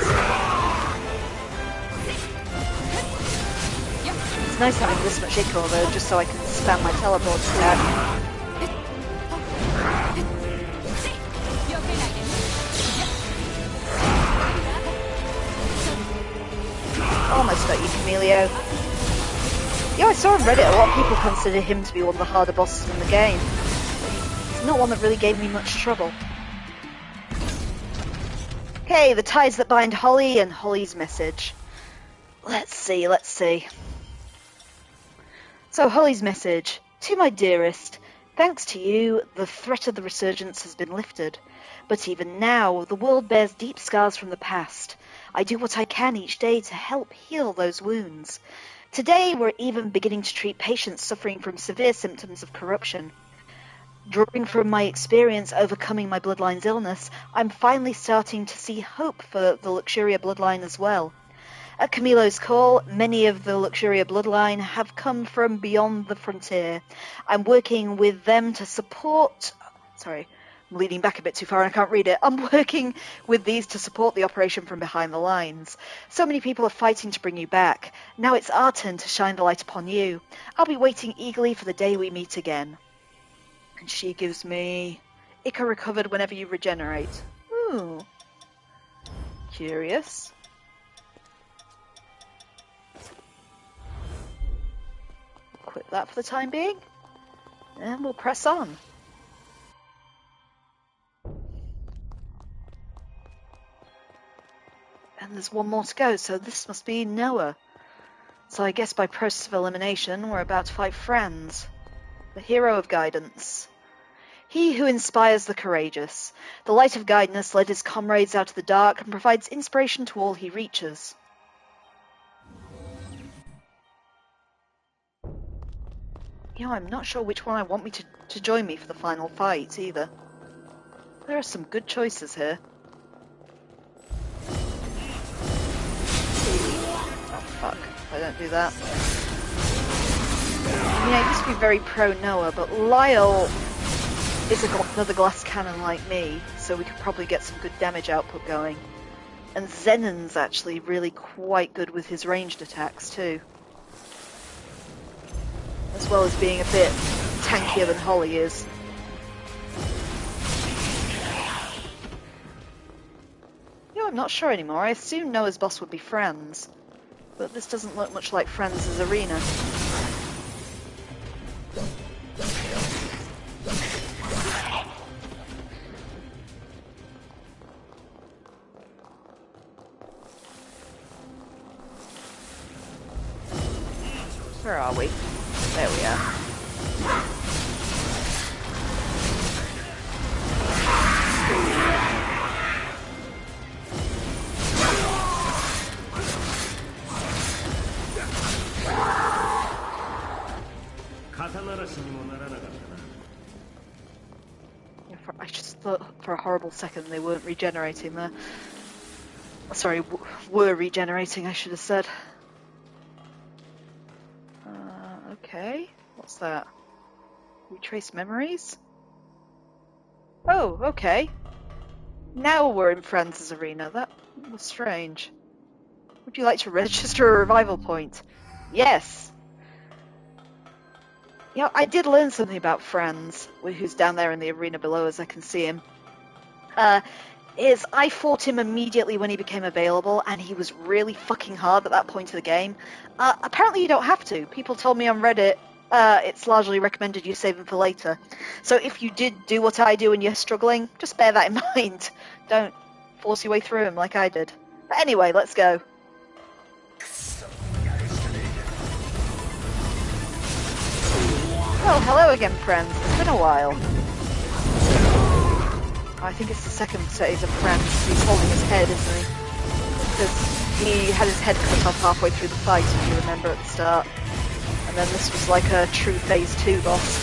It's nice having this much ichor though, just so I can spam my teleport attack. Almost got you, Camilio. Yeah, I saw on Reddit a lot of people consider him to be one of the harder bosses in the game. He's not one that really gave me much trouble. Okay, the ties that bind Holly and Holly's message. Let's see. So, Holly's message. To my dearest, thanks to you, the threat of the resurgence has been lifted. But even now, the world bears deep scars from the past. I do what I can each day to help heal those wounds. Today, we're even beginning to treat patients suffering from severe symptoms of corruption. Drawing from my experience overcoming my bloodline's illness, I'm finally starting to see hope for the Luxuria bloodline as well. At Camilo's call, many of the Luxuria bloodline have come from beyond the frontier. I'm working with them to support... Sorry, I'm leaning back a bit too far and I can't read it. I'm working with these to support the operation from behind the lines. So many people are fighting to bring you back. Now it's our turn to shine the light upon you. I'll be waiting eagerly for the day we meet again. And she gives me... Ica recovered whenever you regenerate. Ooh. Curious. Quit that for the time being. And we'll press on. And there's one more to go, so this must be Noah. So I guess by process of elimination, we're about to fight Franz, the hero of guidance. He who inspires the courageous. The light of guidance led his comrades out of the dark and provides inspiration to all he reaches. You know, I'm not sure which one I want me to join me for the final fight, either. There are some good choices here. Oh, fuck. I don't do that. I mean, I used to be very pro-Noah, but Lyle is another glass cannon like me, so we could probably get some good damage output going. And Zenon's actually really quite good with his ranged attacks, too. As well as being a bit tankier than Holly is. You know, I'm not sure anymore. I assumed Noah's boss would be Franz, but this doesn't look much like Franz's arena. Where are we? There we are. I just thought for a horrible second they weren't regenerating there. Sorry, were regenerating, I should have said. Okay, what's that? Retrace memories? Oh, okay. Now we're in Franz's arena. That was strange. Would you like to register a revival point? Yes! You know, I did learn something about Franz, who's down there in the arena below as I can see him. I fought him immediately when he became available, and he was really fucking hard at that point of the game. Apparently you don't have to. People told me on Reddit it's largely recommended you save him for later. So if you did do what I do and you're struggling, just bear that in mind. Don't force your way through him like I did. But anyway, let's go. Well, hello again, friends. It's been a while. I think it's the second phase of Franz. He's holding his head, isn't he? Because he had his head cut off halfway through the fight, if you remember at the start. And then this was like a true phase 2 boss.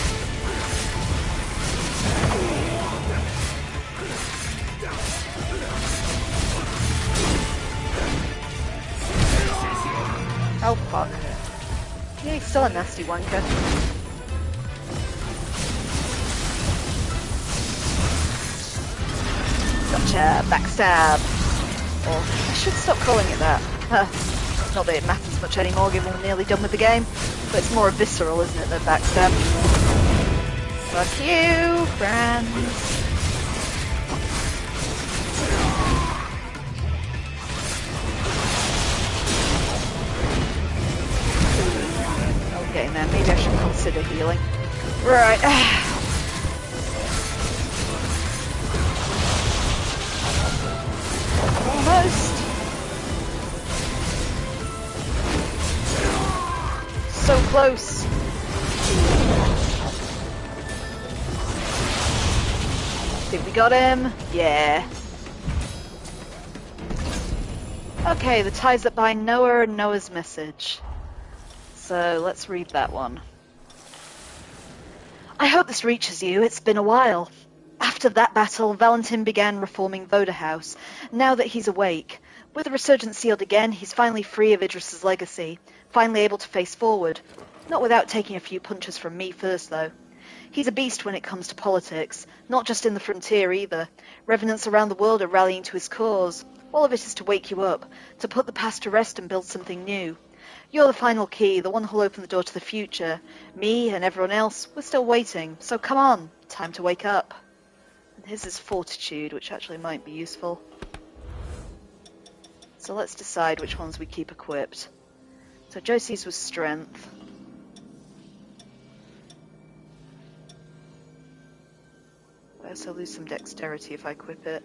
Oh fuck. Yeah, he's still a nasty wanker. Gotcha, backstab. Or, I should stop calling it that. Not that it matters much anymore given we're nearly done with the game, but it's more visceral, isn't it, than backstab. Fuck you, friends. Okay, man, maybe I should consider healing. Right. Almost. So close. Think we got him? Yeah. Okay, the ties that bind Noah and Noah's message. So let's read that one. I hope this reaches you. It's been a while. After that battle, Valentin began reforming Voda House. Now that he's awake, with the resurgence sealed again, he's finally free of Idris's legacy, finally able to face forward. Not without taking a few punches from me first, though. He's a beast when it comes to politics, not just in the frontier either. Revenants around the world are rallying to his cause. All of it is to wake you up, to put the past to rest and build something new. You're the final key, the one who'll open the door to the future. Me and everyone else, we're still waiting, so come on, time to wake up. His is fortitude, which actually might be useful. So let's decide which ones we keep equipped. So Josie's was strength. I also lose some dexterity if I equip it.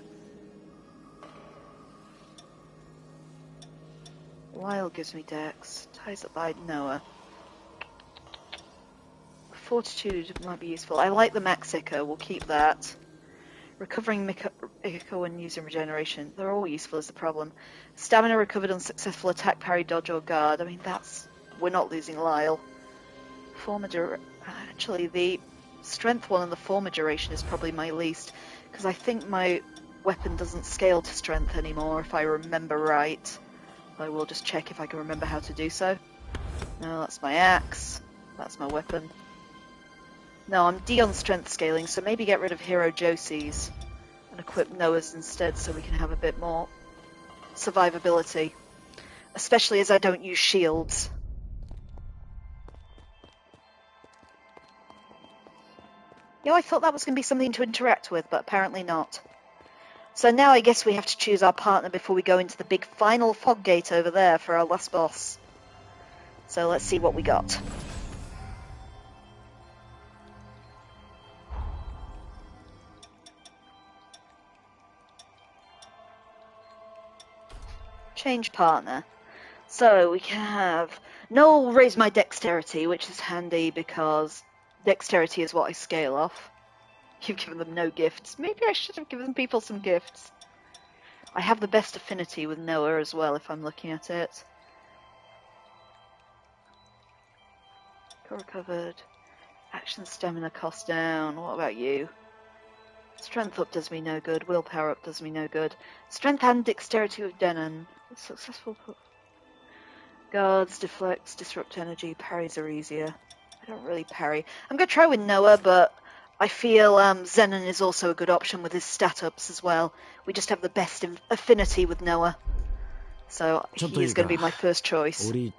Lyle gives me dex. Ties up by Noah. Fortitude might be useful. I like the Maxica, we'll keep that. Recovering Ico when using regeneration. They're all useful is the problem. Stamina recovered on successful attack, parry, dodge, or guard. I mean, that's... We're not losing Lyle. Actually, the strength one and the former duration is probably my least, because I think my weapon doesn't scale to strength anymore, if I remember right. I will just check if I can remember how to do so. No, that's my axe. That's my weapon. No, I'm D on strength scaling, so maybe get rid of Hero Josie's and equip Noah's instead so we can have a bit more survivability. Especially as I don't use shields. Yeah, I thought that was going to be something to interact with, but apparently not. So now I guess we have to choose our partner before we go into the big final fog gate over there for our last boss. So let's see what we got. Change partner. So we can have... Noel will raise my dexterity, which is handy because dexterity is what I scale off. You've given them no gifts. Maybe I should have given people some gifts. I have the best affinity with Noah as well, if I'm looking at it. Recovered. Action stamina cost down. What about you? Strength up does me no good. Willpower up does me no good. Strength and dexterity with Zenon. Successful. Guards, deflects, disrupt energy. Parries are easier. I don't really parry. I'm going to try with Noah, but I feel Zenon is also a good option with his stat ups as well. We just have the best affinity with Noah. So he is going to be my first choice. No,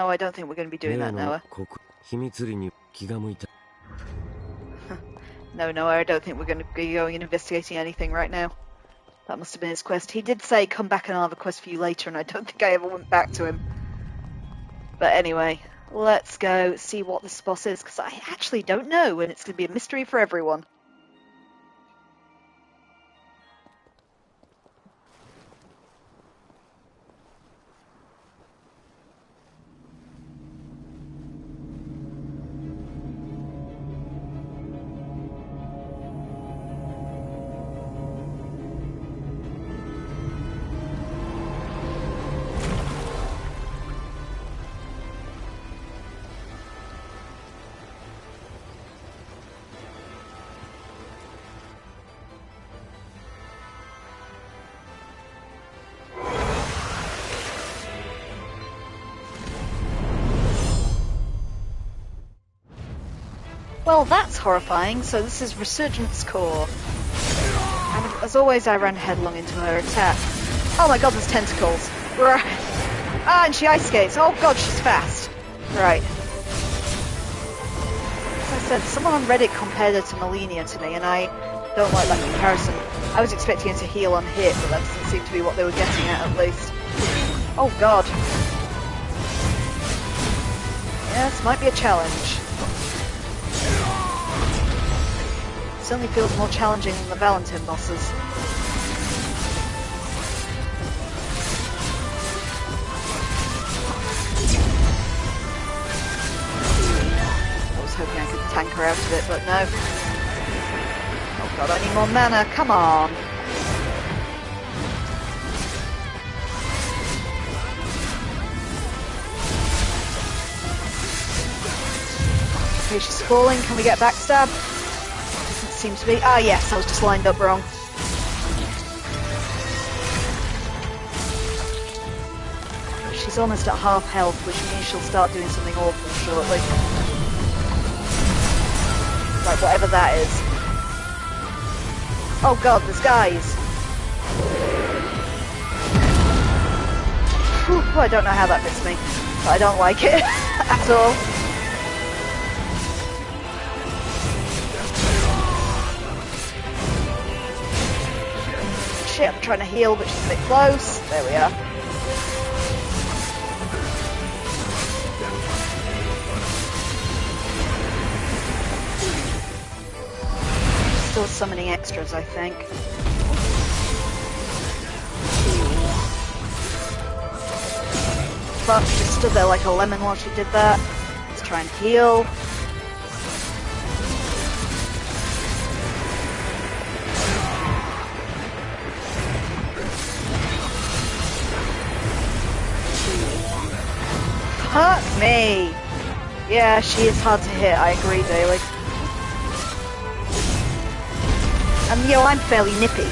I don't think we're going to be doing that, Noah. No, Noah, I don't think we're going to be going and investigating anything right now. That must have been his quest. He did say, come back and I'll have a quest for you later, and I don't think I ever went back to him. But anyway, let's go see what this boss is, because I actually don't know, and it's going to be a mystery for everyone. Well, that's horrifying. So this is Resurgence Core. And as always, I ran headlong into her attack. Oh my god, there's tentacles. Right. Ah, and she ice skates. Oh god, she's fast. Right. As I said, someone on Reddit compared her to Melina to me, and I don't like that comparison. I was expecting her to heal on hit, but that doesn't seem to be what they were getting at least. Oh god. Yeah, this might be a challenge. Certainly feels more challenging than the Valentin bosses. I was hoping I could tank her out of it, but no. Oh god, I need more mana, come on! Okay, she's falling, can we get backstab? Seems to be. Ah, yes, I was just lined up wrong. She's almost at half health, which means she'll start doing something awful shortly. Like whatever that is. Oh god, there's guys. Whew, I don't know how that fits me, but I don't like it at all. Shit, I'm trying to heal, but she's a bit close. There we are. Still was summoning extras, I think. But she stood there like a lemon while she did that. Let's try and heal. Fuck me! Yeah, she is hard to hit, I agree, Daily. And yo, I'm fairly nippy.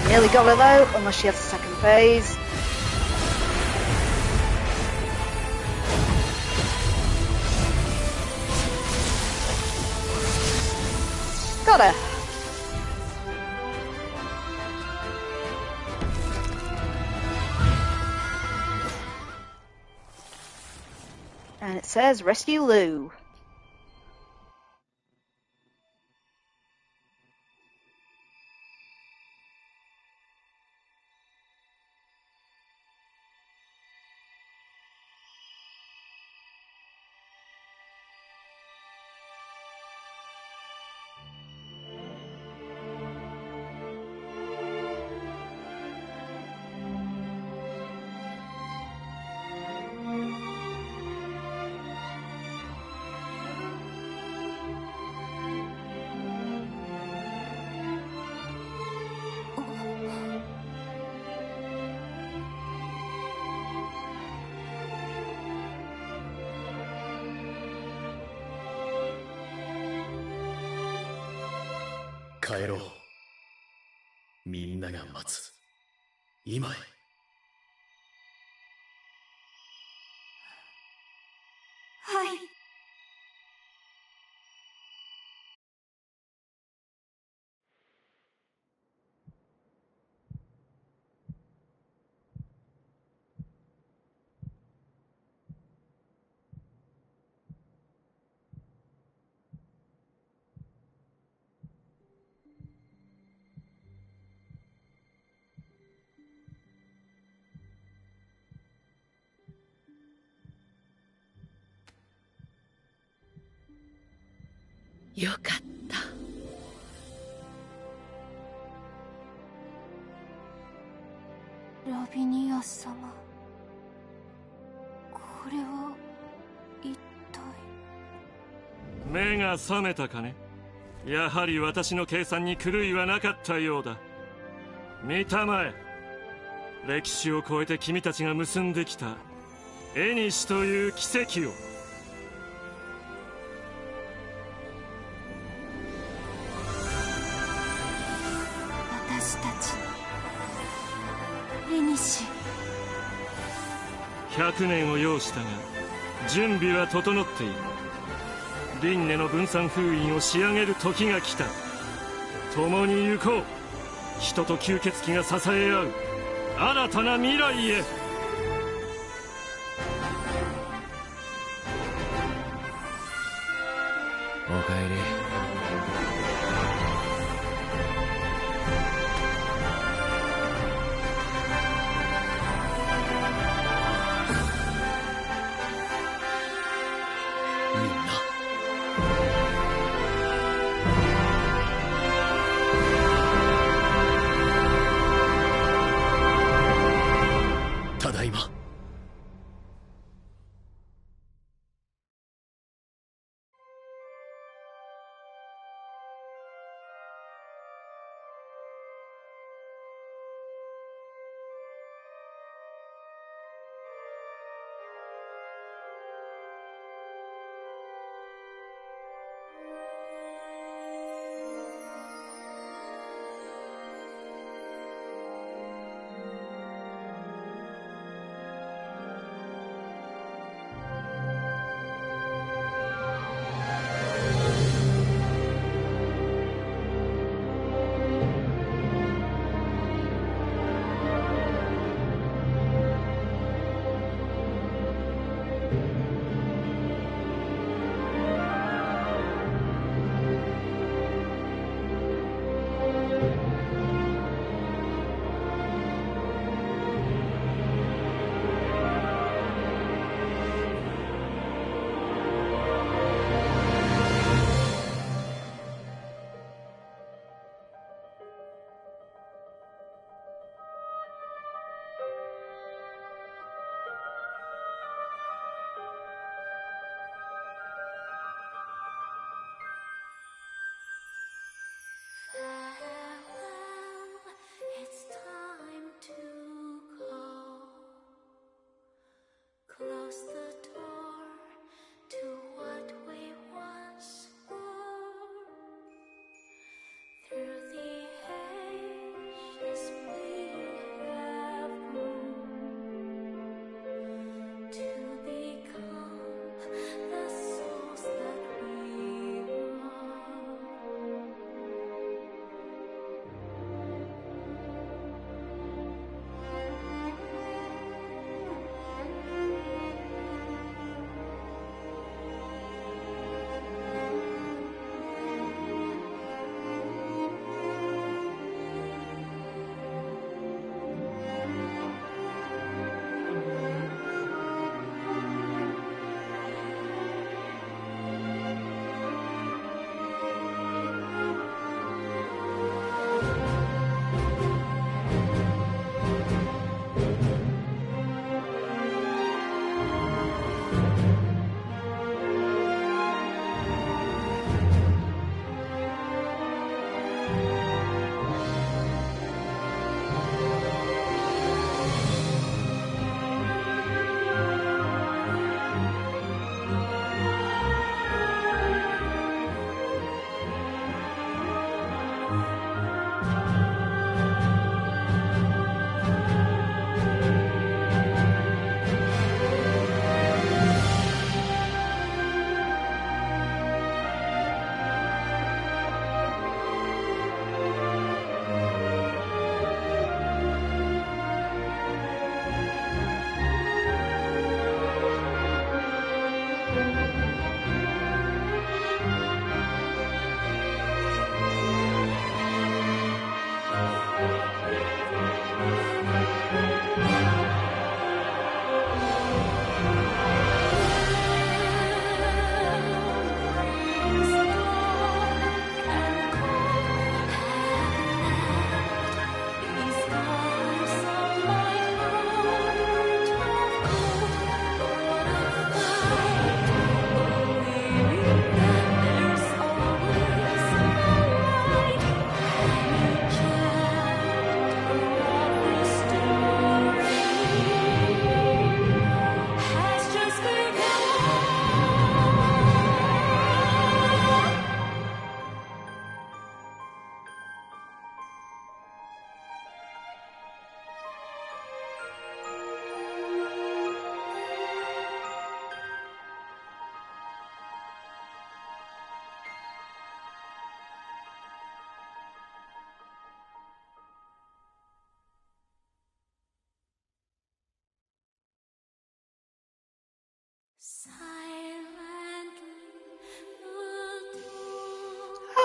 Nearly got her though, unless she has a second phase. Got her. And it says rescue Lou.帰ろう。みんなが待つ。今へ。はい。よかった。ラビニア様、これは一体。目が覚めたかね。やはり私の計算に狂いはなかったようだ。見たまえ、歴史を超えて君たちが結んできた縁という奇跡を。私たち縁。100年を要したが準備は整っている。輪廻の分散封印を仕上げる時が来た。共に行こう。人と吸血鬼が支え合う新たな未来へ。おかえり。ただいま。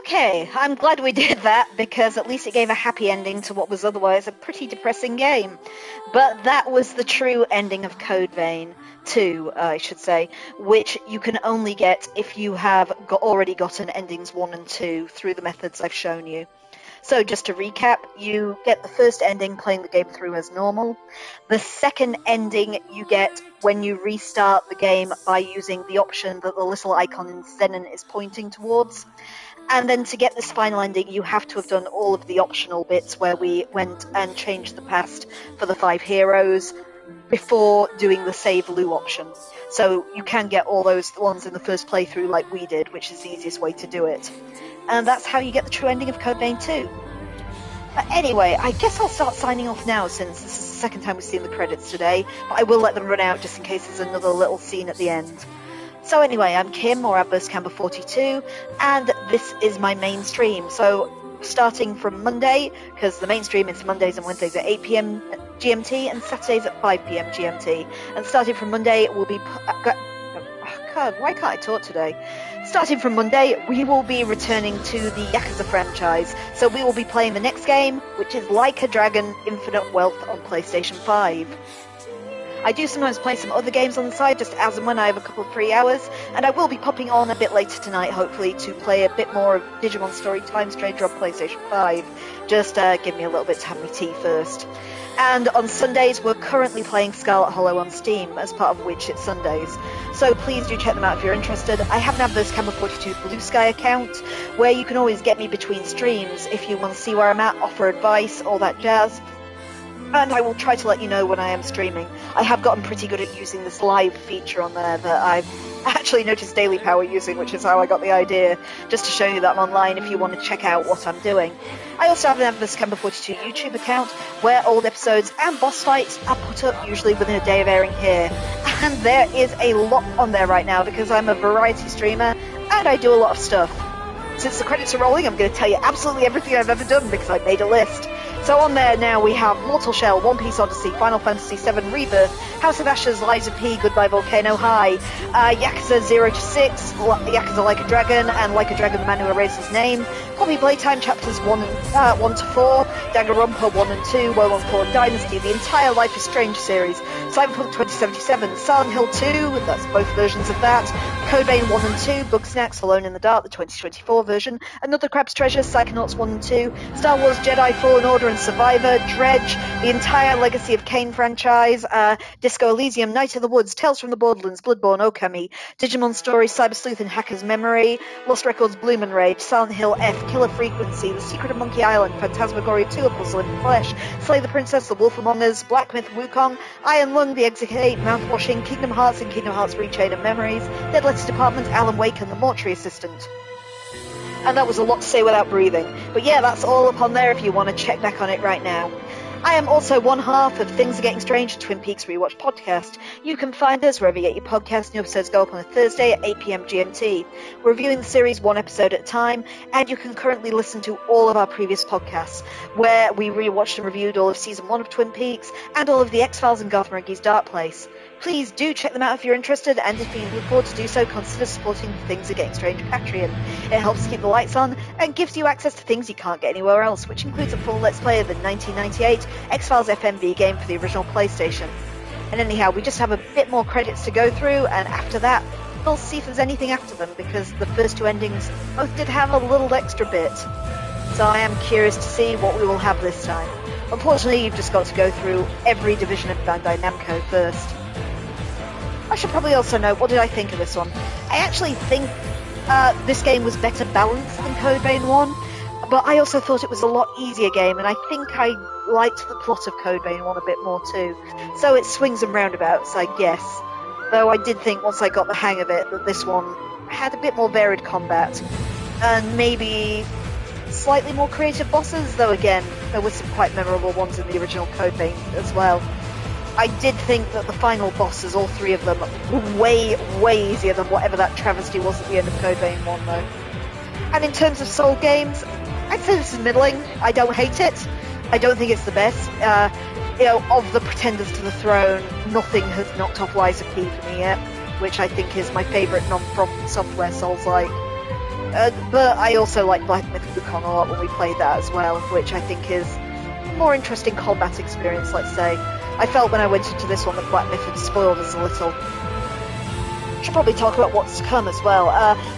Okay, I'm glad we did that, because at least it gave a happy ending to what was otherwise a pretty depressing game. But that was the true ending of Code Vein 2, I should say, which you can only get if you have already gotten endings 1 and 2 through the methods I've shown you. So just to recap, you get the first ending playing the game through as normal. The second ending you get when you restart the game by using the option that the little icon in Zenon is pointing towards. And then to get this final ending, you have to have done all of the optional bits where we went and changed the past for the 5 heroes before doing the save Lou option. So you can get all those ones in the first playthrough like we did, which is the easiest way to do it. And that's how you get the true ending of Code Vein 2. But anyway, I guess I'll start signing off now, since this is the second time we've seen the credits today, but I will let them run out just in case there's another little scene at the end. So anyway, I'm Kim, or Outburst Camper 42, and this is my main stream. So starting from Monday, because the main stream is Mondays and Wednesdays at 8 PM GMT and Saturdays at 5 PM GMT. And starting from Monday, we'll be... God, why can't I talk today? Starting from Monday, we will be returning to the Yakuza franchise. So we will be playing the next game, which is Like a Dragon Infinite Wealth on PlayStation 5. I do sometimes play some other games on the side, just as and when I have a couple of free hours, and I will be popping on a bit later tonight, hopefully, to play a bit more of Digimon Story Time Stranger on PlayStation 5. Just give me a little bit to have my tea first. And on Sundays, we're currently playing Scarlet Hollow on Steam as part of Weird Shit Sundays. So please do check them out if you're interested. I have an Adverse Camera 42 Blue Sky account, where you can always get me between streams if you want to see where I'm at, offer advice, all that jazz. And I will try to let you know when I am streaming. I have gotten pretty good at using this live feature on there that I've actually noticed Daily Power using, which is how I got the idea, just to show you that I'm online if you want to check out what I'm doing. I also have an Adverse Camper 42 YouTube account, where old episodes and boss fights are put up usually within a day of airing here. And there is a lot on there right now, because I'm a variety streamer, and I do a lot of stuff. Since the credits are rolling, I'm going to tell you absolutely everything I've ever done, because I made a list. So on there now we have Mortal Shell, One Piece Odyssey, Final Fantasy VII Rebirth, House of Ashes, Lies of P, Goodbye Volcano High, Yakuza 0 to 6, Yakuza Like a Dragon, and Like a Dragon the Man Who Erased His Name, Hobby Playtime Chapters 1 to 4, Danganronpa 1 and 2, World 4 Dynasty, the entire Life is Strange series, Cyberpunk 2077, Silent Hill 2, that's both versions of that, Code Vein 1 and 2, Bugsnax, Alone in the Dark, the 2024 version, Another Crab's Treasure, Psychonauts 1 and 2, Star Wars Jedi Fallen Order and Survivor, Dredge, the entire Legacy of Kain franchise, Disco Elysium, Night of the Woods, Tales from the Borderlands, Bloodborne, Okami, Digimon Story, Cyber Sleuth and Hacker's Memory, Lost Records, Bloom and Rage, Silent Hill F, Killer Frequency, The Secret of Monkey Island, Phantasmagoria 2, A Puzzle in Flesh, Slay the Princess, The Wolf Among Us, Black Myth Wukong, Iron Lung, The Execute, Mouthwashing, Kingdom Hearts and Kingdom Hearts Rechain of Memories, Dead Letters Department, Alan Wake and The Mortuary Assistant. And that was a lot to say without breathing. But yeah, that's all up on there if you want to check back on it right now. I am also one half of Things Are Getting Strange, Twin Peaks Rewatch Podcast. You can find us wherever you get your podcasts. New episodes go up on a Thursday at 8 PM GMT. We're reviewing the series one episode at a time, and you can currently listen to all of our previous podcasts, where we rewatched and reviewed all of Season 1 of Twin Peaks, and all of the X-Files and Garth Marenghi's Dark Place. Please do check them out if you're interested, and if you can afford to do so, consider supporting the Things Are Getting Strange Patreon. It helps keep the lights on, and gives you access to things you can't get anywhere else, which includes a full Let's Play of the 1998 X-Files FMV game for the original PlayStation. And anyhow, we just have a bit more credits to go through, and after that, we'll see if there's anything after them, because the first two endings both did have a little extra bit. So I am curious to see what we will have this time. Unfortunately, you've just got to go through every division of Bandai Namco first. I should probably also note, what did I think of this one? I actually think this game was better balanced than Code Vein 1, but I also thought it was a lot easier game, and I think I liked the plot of Code Vein 1 a bit more too. So it swings and roundabouts, I guess. Though I did think once I got the hang of it that this one had a bit more varied combat, and maybe slightly more creative bosses, though again, there were some quite memorable ones in the original Code Vein as well. I did think that the final bosses, all three of them, were way, way easier than whatever that travesty was at the end of Code Vein 1, though. And in terms of Soul games, I'd say this is middling. I don't hate it. I don't think it's the best. Of the Pretenders to the Throne, nothing has knocked off Lies of P for me yet, which I think is my favourite non-From Software Souls-like. But I also like Black Myth Wukong a lot when we played that as well, which I think is a more interesting combat experience, let's say. I felt when I went into this one that Black Myth had spoiled us a little. Should probably talk about what's to come as well.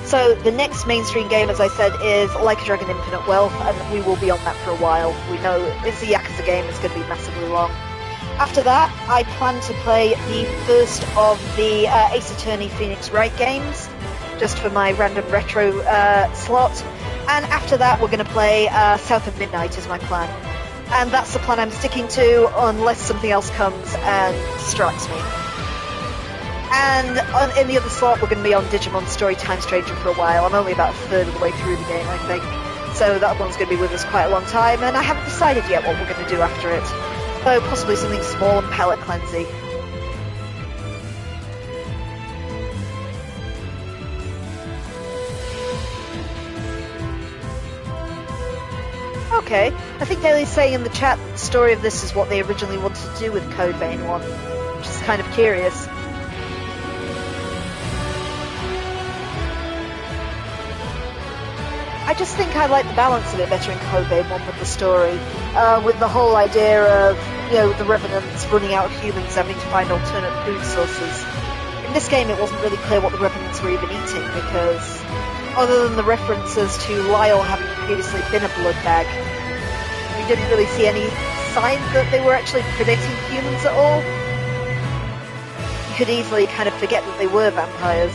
So the next mainstream game, as I said, is Like a Dragon Infinite Wealth, and we will be on that for a while. We know it's a Yakuza game, it's going to be massively long. After that, I plan to play the first of the Ace Attorney Phoenix Wright games, just for my random retro slot. And after that, we're going to play South of Midnight is my plan. And that's the plan I'm sticking to, unless something else comes and distracts me. And in the other slot, we're going to be on Digimon Story Time Stranger for a while. I'm only about a third of the way through the game, I think. So that one's going to be with us quite a long time, and I haven't decided yet what we're going to do after it. So possibly something small and palate cleansing. Okay, I think Haley's saying in the chat that the story of this is what they originally wanted to do with Code Vein 1, which is kind of curious. I just think I like the balance of it better in Code Vein 1 with the story, with the whole idea of, the Revenants running out of humans having to find alternate food sources. In this game it wasn't really clear what the Revenants were even eating, because other than the references to Lyle having previously been a blood bag, we didn't really see any signs that they were actually predating humans at all. You could easily kind of forget that they were vampires.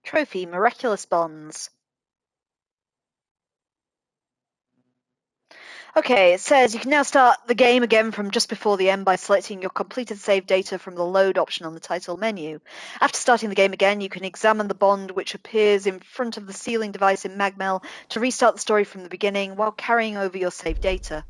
Trophy Miraculous Bonds. Okay, it says you can now start the game again from just before the end by selecting your completed save data from the load option on the title menu. After starting the game again, you can examine the bond which appears in front of the sealing device in Magmel to restart the story from the beginning while carrying over your save data.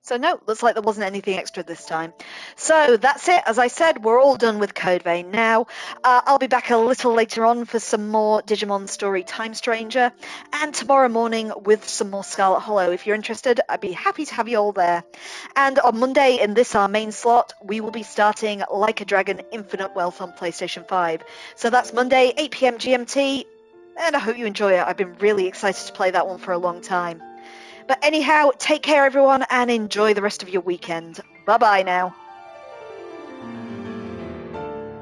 So no, looks like there wasn't anything extra this time. So that's it. As I said, we're all done with Code Vein now. I'll be back a little later on for some more Digimon Story Time Stranger, and tomorrow morning with some more Scarlet Hollow. If you're interested, I'd be happy to have you all there. And on Monday, in this our main slot, we will be starting Like a Dragon Infinite Wealth on PlayStation 5. So that's Monday, 8 PM GMT, and I hope you enjoy it. I've been really excited to play that one for a long time. But anyhow, take care everyone and enjoy the rest of your weekend. Bye-bye now.